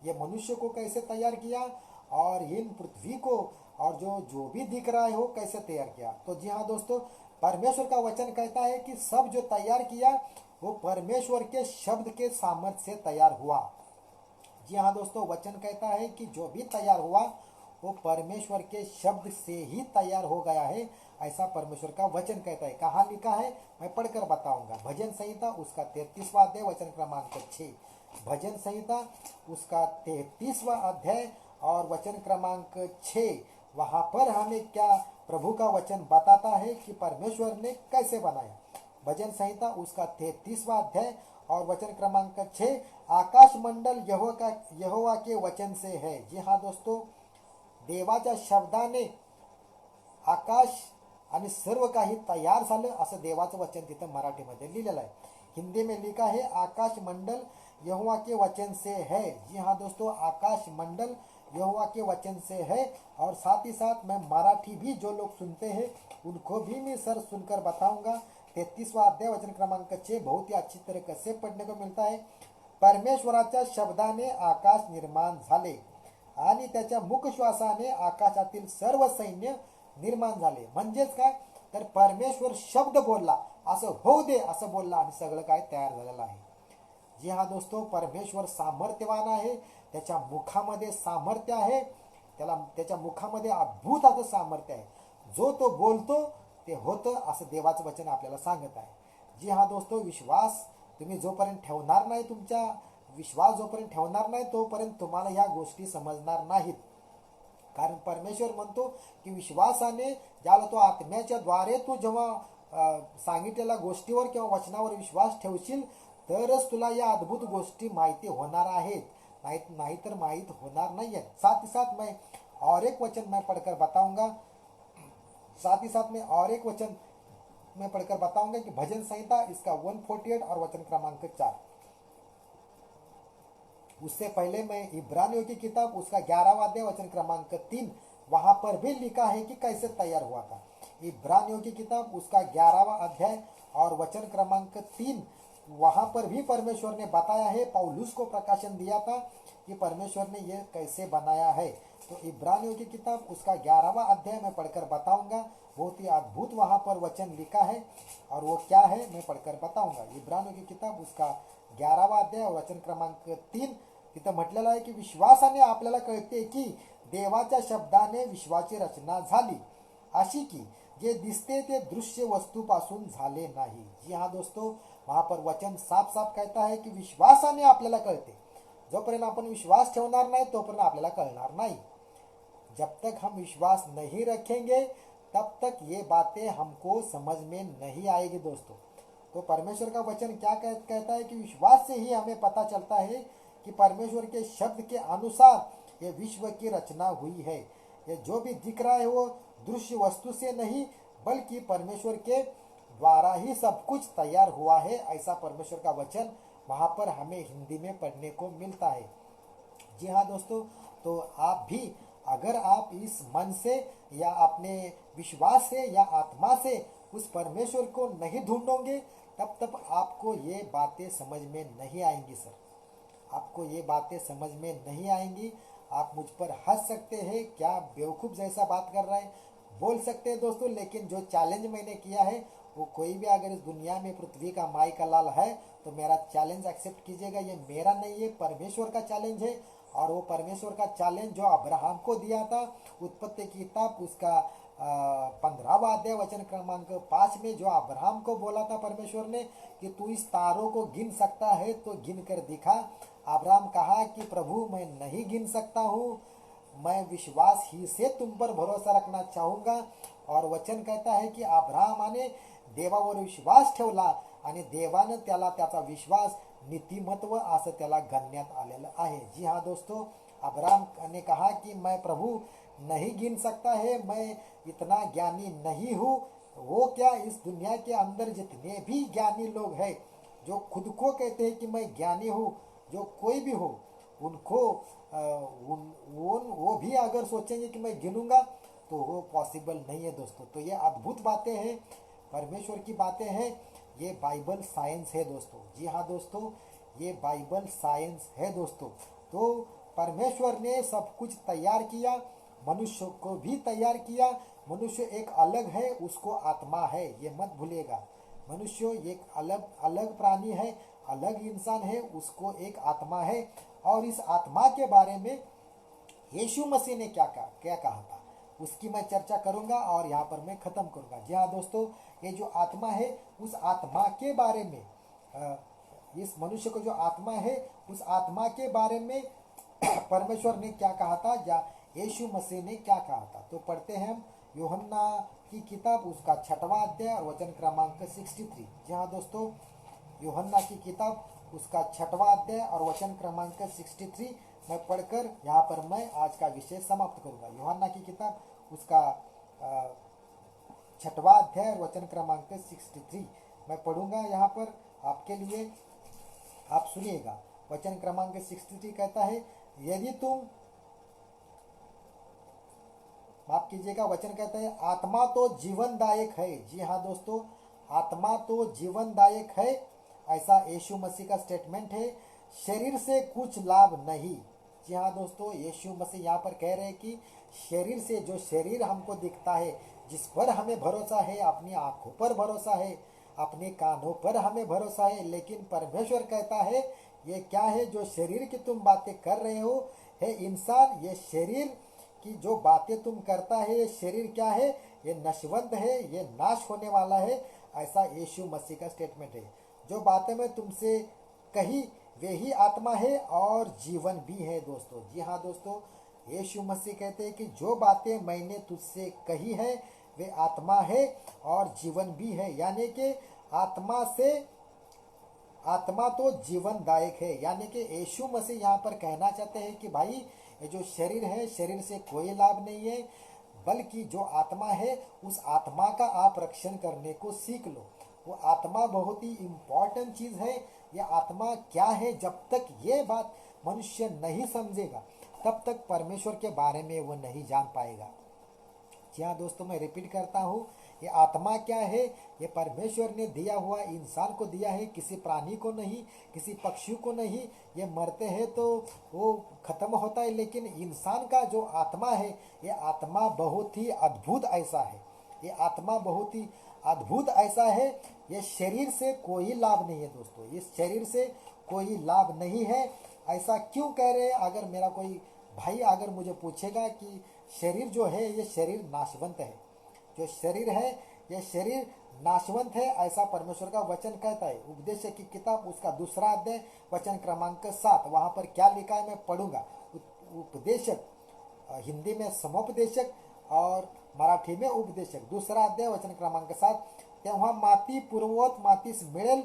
ये मनुष्य को कैसे तैयार किया और इन पृथ्वी को और जो जो भी दिख रहा है वो कैसे तैयार किया। तो जी हाँ दोस्तों, परमेश्वर का वचन कहता है कि सब जो तैयार किया वो परमेश्वर के शब्द के सामर्थ्य से तैयार हुआ। जी हाँ दोस्तों, वचन कहता है कि जो भी तैयार हुआ वो परमेश्वर के शब्द से ही तैयार हो गया है, ऐसा परमेश्वर का वचन कहता है। कहाँ लिखा है मैं पढ़कर बताऊंगा। भजन संहिता उसका 33वां अध्याय वचन क्रमांक 6। भजन संहिता उसका 33वां अध्याय और वचन क्रमांक 6, वहाँ पर हमें क्या प्रभु का वचन बताता है कि परमेश्वर ने कैसे बनाया। भजन संहिता उसका 33वां अध्याय और वचन क्रमांक 6, आकाश मंडल यहोवा के वचन से है। जी हाँ दोस्तों, देवाच्या शब्दाने आकाश आणि सर्व काही तयार झालं असं देवाचं वचन तिथं मराठीमध्ये लिहिलेलं आहे। हिंदी में लिखा है आकाश मंडल यहोवा के वचन से है। जी हाँ दोस्तों, आकाश मंडल यहोवा के वचन से है। और साथ ही साथ मैं मराठी भी जो लोग सुनते हैं उनको भी मैं सर सुनकर बताऊंगा। 33वां अध्याय वचन क्रमांक 6 बहुत ही अच्छी तरीके से पढ़ने को मिलता है। परमेश्वराच्या शब्दाने आकाश निर्माण झाले आणि त्याच्या मुखश्वासाने आकाशातील सर्व सैन्य निर्माण झाले। म्हणजेच काय तर परमेश्वर शब्द बोलला, असं होऊ दे असं बोलला आणि सगळं काय तयार झालेलं आहे। जी हाँ दोस्तों, परमेश्वर सामर्थ्यवान आहे, त्याच्या मुखामध्ये सामर्थ्य आहे, त्याच्या मुखामध्ये अद्भुत असं सामर्थ्य आहे। जो तो बोलतो ते होतं, असं देवाचं वचन आपल्याला सांगत आहे. जी हा दोस्तो, विश्वास तुम्ही जोपर्यंत ठेवणार नाही, तुमच्या विश्वास जोपर्यंत ठेवणार नाही तोपर्यंत तुम्हाला ह्या गोष्टी समजणार नाहीत. कारण परमेश्वर म्हणतो की विश्वासाने, ज्याला तो आत्म्याच्या द्वारे तू जेव्हा सांगितलेल्या गोष्टीवर किंवा वचनावर विश्वास ठेवशील तरच तुला या अद्भुत गोष्टी माहिती होणार आहेत, नाही तर माहीत होणार नहीं है. साथ ही साथ मैं और एक वचन मैं पढ़कर बताऊंगा, साथ ही साथ में और एक वचन मैं पढ़कर बताऊंगा कि भजन संहिता इसका 148 और वचन क्रमांक 4. उससे पहले मैं इब्रानियों की किताब उसका 11वां अध्याय वचन क्रमांक 3, वहां पर भी लिखा है कि कैसे तैयार हुआ था. इब्रानियों की किताब उसका 11वां अध्याय और वचन क्रमांक 3, वहां पर भी परमेश्वर ने बताया है, पौलुस को प्रकाशन दिया था कि परमेश्वर ने यह कैसे बनाया है. तो इब्रानियों की किताब उसका 11वां अध्याय मैं पढ़कर बताऊंगा. बहुत ही अद्भुत वहां पर वचन लिखा है और वो क्या है मैं पढ़कर बताऊंगा. इब्रानियों की किताब उसका 11वां अध्याय वचन क्रमांक 3, तिथं म्हटलेलं आहे की विश्वासाने आपल्याला कळते की देवाच्या शब्दाने विश्वाची रचना झाली, अशी की जे दिसते ते दृश्य वस्तूपासून झाले नाही. जी हाँ दोस्तों, वहां पर वचन साफ साफ कहता है कि विश्वासाने आपल्याला कळते. जोपर्यंत आपण विश्वास ठेवणार नाही तोपर्यंत आपल्याला कळणार नहीं. जब तक हम विश्वास नहीं रखेंगे तब तक ये बातें हमको समझ में नहीं आएगी दोस्तों. तो परमेश्वर का वचन क्या कहता है कि विश्वास से ही हमें पता चलता है कि परमेश्वर के शब्द के अनुसार ये विश्व की रचना हुई है. ये जो भी दिख रहा है वो दृश्य वस्तु से नहीं बल्कि परमेश्वर के द्वारा ही सब कुछ तैयार हुआ है. ऐसा परमेश्वर का वचन वहाँ पर हमें हिंदी में पढ़ने को मिलता है. जी हाँ दोस्तों, तो आप भी अगर आप इस मन से या अपने विश्वास से या आत्मा से उस परमेश्वर को नहीं ढूंढोगे तब तक आपको ये बातें समझ में नहीं आएंगी सर. आपको ये बातें समझ में नहीं आएंगी. आप मुझ पर हंस सकते हैं, क्या बेवकूफ़ जैसा बात कर रहा है बोल सकते हैं दोस्तों, लेकिन जो चैलेंज मैंने किया है वो कोई भी अगर इस दुनिया में पृथ्वी का माई का लाल है तो मेरा चैलेंज एक्सेप्ट कीजिएगा. ये मेरा नहीं है, परमेश्वर का चैलेंज है. और वो परमेश्वर का चैलेंज जो अब्राहम को दिया था, उत्पत्ति की किताब उसका 15वां अध्याय वचन क्रमांक 5 में जो अब्राहम को बोला था परमेश्वर ने कि तू इस तारों को गिन सकता है तो गिन कर दिखा. अब्राहम कहा कि प्रभु मैं नहीं गिन सकता हूँ, मैं विश्वास ही से तुम पर भरोसा रखना चाहूँगा. और वचन कहता है की अब्राहमाने देवावर विश्वास ठेवला आणि देवानं त्याला त्याचा विश्वास नीतिमत्व असं त्याला गणण्यात आलेलं आहे. जी हाँ दोस्तों, अब्राहम ने कहा कि मैं प्रभु नहीं गिन सकता है, मैं इतना ज्ञानी नहीं हूँ. वो क्या, इस दुनिया के अंदर जितने भी ज्ञानी लोग हैं जो खुद को कहते हैं कि मैं ज्ञानी हूँ, जो कोई भी हो, उनको वो भी अगर सोचेंगे कि मैं गिनूंगा तो वो पॉसिबल नहीं है दोस्तों. तो ये अद्भुत बातें हैं, परमेश्वर की बातें हैं. ये बाइबल साइंस है दोस्तों. जी हाँ दोस्तों, ये बाइबल साइंस है दोस्तों. तो परमेश्वर ने सब कुछ तैयार किया, मनुष्य को भी तैयार किया. मनुष्य एक अलग है, उसको आत्मा है, ये मत भूलिएगा. मनुष्य एक अलग अलग प्राणी है, अलग इंसान है, उसको एक आत्मा है. और इस आत्मा के बारे में यीशु मसीह ने क्या कहा था उसकी मैं चर्चा करूंगा और यहाँ पर मैं ख़त्म करूंगा. जी हाँ दोस्तों, ये जो आत्मा है उस आत्मा के बारे में, इस मनुष्य को जो आत्मा है उस आत्मा के बारे में परमेश्वर ने क्या कहा था या यीशु मसीह ने क्या कहा था. तो पढ़ते हैं हम यूहन्ना की किताब उसका 6वां अध्याय और वचन क्रमांक 63. जी हाँ दोस्तों, यूहन्ना की किताब उसका 6वां अध्याय और वचन क्रमांक 63 मैं पढ़कर यहाँ पर मैं आज का विषय समाप्त करूँगा. यूहन्ना की किताब उसका 6वां अध्याय और वचन क्रमांक 63 मैं पढ़ूंगा यहाँ पर आपके लिए. आप सुनिएगा. वचन क्रमांक 63 कहता है, यदि तुम, माफ कीजिएगा, वचन कहता है आत्मा तो जीवनदायक है. जी हाँ दोस्तों, आत्मा तो जीवनदायक है, ऐसा यीशु मसीह का स्टेटमेंट है. शरीर से कुछ लाभ नहीं. जी हाँ दोस्तों, यीशु मसीह यहाँ पर कह रहे हैं कि शरीर से, जो शरीर हमको दिखता है, जिस पर हमें भरोसा है, अपनी आंखों पर भरोसा है, अपने कानों पर हमें भरोसा है, लेकिन परमेश्वर कहता है ये क्या है जो शरीर की तुम बातें कर रहे हो, है इंसान, ये शरीर की जो बातें तुम करता है, ये शरीर क्या है, ये नशवंत है, ये नाश होने वाला है, ऐसा यीशु मसीह का स्टेटमेंट है। जो बातें मैं तुमसे कही वे ही आत्मा है और जीवन भी है दोस्तों। जी हाँ दोस्तों, यीशु मसीह कहते हैं कि जो बातें मैंने तुझसे कही है वे आत्मा है और जीवन भी है, यानी कि आत्मा से आत्मा तो जीवनदायक है। यानी कि यीशु मसीह यहाँ पर कहना चाहते हैं कि भाई ये जो शरीर है, शरीर से कोई लाभ नहीं है, बल्कि जो आत्मा है उस आत्मा का आप रक्षण करने को सीख लो। वो आत्मा बहुत ही इम्पॉर्टेंट चीज़ है। ये आत्मा क्या है, जब तक ये बात मनुष्य नहीं समझेगा तब तक परमेश्वर के बारे में वो नहीं जान पाएगा। जी हाँ दोस्तों, मैं रिपीट करता हूँ, ये आत्मा क्या है, ये परमेश्वर ने दिया हुआ इंसान को दिया है, किसी प्राणी को नहीं, किसी पक्षी को नहीं। ये मरते हैं तो वो खत्म होता है, लेकिन इंसान का जो आत्मा है, ये आत्मा बहुत ही अद्भुत ऐसा है। ये आत्मा बहुत ही अद्भुत ऐसा है। ये शरीर से कोई लाभ नहीं है दोस्तों, इस शरीर से कोई लाभ नहीं है। ऐसा क्यों कह रहे हैं? अगर मेरा कोई भाई अगर मुझे पूछेगा कि शरीर जो है ये शरीर नाशवंत है, जो शरीर है ये शरीर नाशवंत है, ऐसा परमेश्वर का वचन कहता है। उपदेशक की किताब उसका 2 अध्याय वचन क्रमांक 7, वहाँ पर क्या लिखा है मैं पढ़ूंगा। उपदेशक, हिंदी में समुपदेशक और मराठी में उपदेशक, 2 अध्याय वचन क्रमांक 7। तेव्हा माती पूर्ववत मातीस मिळेल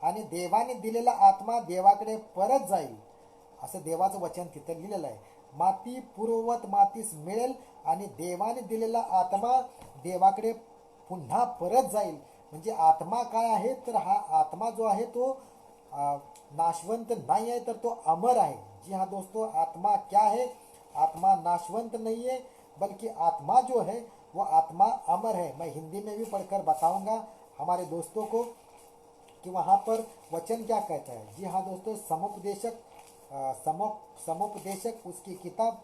आणि देवाने दिलेला आत्मा देवाकडे परत जाईल, असं देवाचं वचन तिथं लिहिलेलं आहे। माती पूर्ववत मातीस मिळेल आणि देवाने दिलेला आत्मा देवाकडे पुन्हा परत जाईल। म्हणजे आत्मा काय आहे, तर हा आत्मा जो आहे तो नाशवंत नहीं है, तर तो अमर है। जी हाँ दोस्तों, आत्मा क्या है? आत्मा नाशवंत नहीं है, बल्कि आत्मा जो है वो आत्मा अमर है। मैं हिंदी में भी पढ़कर बताऊंगा हमारे दोस्तों को कि वहाँ पर वचन क्या कहता है। जी हाँ दोस्तों, समुपदेशक समुपदेशक उसकी किताब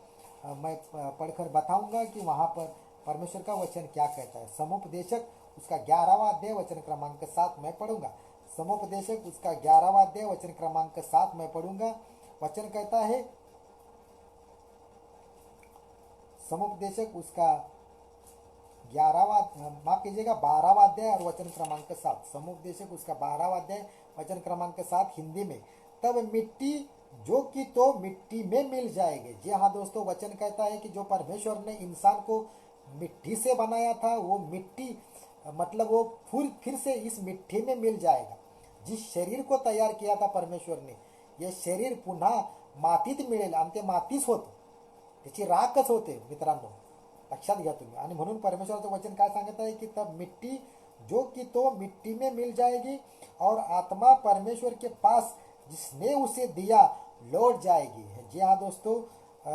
मैं पढ़कर बताऊंगा कि वहाँ पर परमेश्वर का वचन क्या कहता है। समुपदेशक उसका 11वां अध्याय वचन क्रमांक 7 मैं पढ़ूंगा। समुपदेशक उसका 11वां अध्याय वचन क्रमांक 7 मैं पढ़ूंगा। वचन कहता है, समुपदेशक उसका माफ कीजिएगा 12वां अध्याय और वचन क्रमांक 7। समुपदेशक उसका 12वां अध्याय वचन क्रमांक 7 हिंदी में। तब मिट्टी जो कि तो मिट्टी में मिल जाएगी। जी हाँ दोस्तों, वचन कहता है कि जो परमेश्वर ने इंसान को मिट्टी से बनाया था, वो मिट्टी मतलब वो फिर से इस मिट्टी में मिल जाएगा। जिस शरीर को तयार किया था परमेश्वर ने, ये शरीर पुन्हा मातीत मिळेल आणि ते मातीच होतं, त्याची राखच होते मित्रांनो, लक्षात घ्या तुम्ही। आणि म्हणून परमेश्वराचं वचन काय सांगत आहे की तब मिट्टी जो कि तो मिट्टी में मिल जाएगी और आत्मा परमेश्वर के पास जिसने उसे दिया लौट जाएगी। जी हाँ दोस्तों,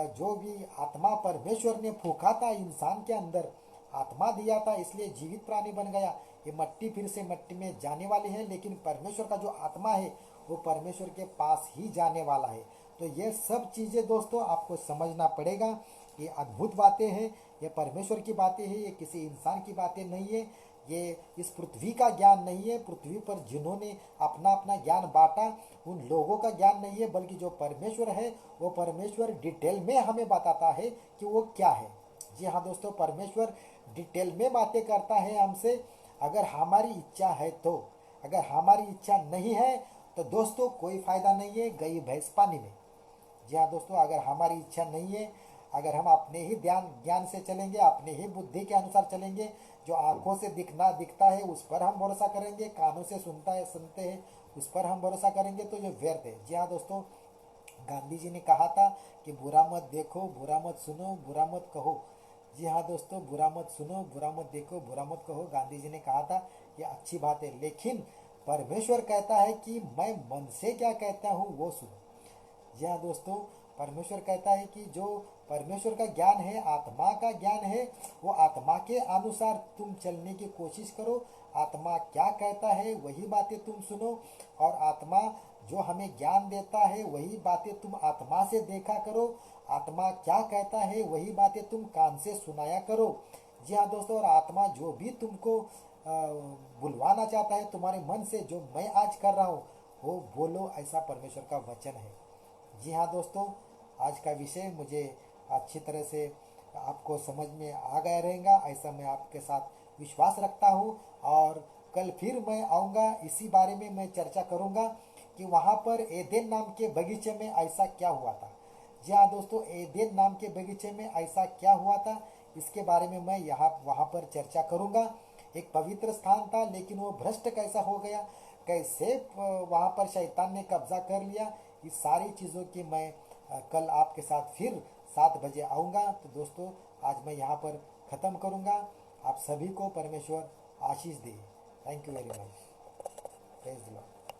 जो भी आत्मा परमेश्वर ने फूंका था इंसान के अंदर, आत्मा दिया था इसलिए जीवित प्राणी बन गया। ये मिट्टी फिर से मिट्टी में जाने वाली है, लेकिन परमेश्वर का जो आत्मा है वो परमेश्वर के पास ही जाने वाला है। तो ये सब चीज़ें दोस्तों आपको समझना पड़ेगा। ये अद्भुत बातें हैं, ये परमेश्वर की बातें हैं, ये किसी इंसान की बातें नहीं है, ये इस पृथ्वी का ज्ञान नहीं है। पृथ्वी पर जिन्होंने अपना अपना ज्ञान बांटा उन लोगों का ज्ञान नहीं है, बल्कि जो परमेश्वर है वो परमेश्वर डिटेल में हमें बताता है कि वो क्या है। जी हाँ दोस्तों, परमेश्वर डिटेल में बातें करता है हमसे, अगर हमारी इच्छा है तो। अगर हमारी इच्छा नहीं है तो दोस्तों कोई फ़ायदा नहीं है, गई भैंस पानी में। जी हाँ दोस्तों, अगर हमारी इच्छा नहीं है, अगर हम अपने ही ज्ञान से चलेंगे, अपने ही बुद्धि के अनुसार चलेंगे, जो आंखों से दिखता है उस पर हम भरोसा करेंगे, कानों से सुनते हैं उस पर हम भरोसा करेंगे, तो ये व्यर्थ है। जी हाँ दोस्तों, गांधी जी ने कहा था कि बुरा मत देखो, बुरा मत सुनो, बुरा मत कहो। जी हाँ दोस्तों, बुरा मत सुनो, बुरा मत देखो, बुरा मत कहो, गांधी जी ने कहा था। ये अच्छी बात है, लेकिन परमेश्वर कहता है कि मैं मन से क्या कहता हूँ वो सुनो। जी हाँ दोस्तों, परमेश्वर कहता है कि जो परमेश्वर का ज्ञान है, आत्मा का ज्ञान है, वो आत्मा के अनुसार तुम चलने की कोशिश करो। आत्मा क्या कहता है वही बातें तुम सुनो, और आत्मा जो हमें ज्ञान देता है वही बातें तुम आत्मा से देखा करो। आत्मा क्या कहता है वही बातें तुम कान से सुनाया करो। जी हाँ दोस्तों, और आत्मा जो भी तुमको बुलवाना चाहता है तुम्हारे मन से, जो मैं आज कर रहा हूँ वो बोलो, ऐसा परमेश्वर का वचन है। जी हाँ दोस्तों, आज का विषय मुझे अच्छी तरह से आपको समझ में आ गया रहेगा, ऐसा मैं आपके साथ विश्वास रखता हूँ। और कल फिर मैं आऊँगा, इसी बारे में मैं चर्चा करूँगा कि वहाँ पर एदेन नाम के बगीचे में ऐसा क्या हुआ था। जी हाँ दोस्तों, एदेन नाम के बगीचे में ऐसा क्या हुआ था, इसके बारे में मैं वहाँ पर चर्चा करूँगा। एक पवित्र स्थान था, लेकिन वो भ्रष्ट कैसा हो गया, कैसे वहाँ पर शैतान ने कब्जा कर लिया, इस सारी चीज़ों की मैं कल आपके साथ फिर 7 बजे आऊँगा। तो दोस्तों, आज मैं यहाँ पर ख़त्म करूँगा। आप सभी को परमेश्वर आशीष दे। Thank you very much. Praise the Lord.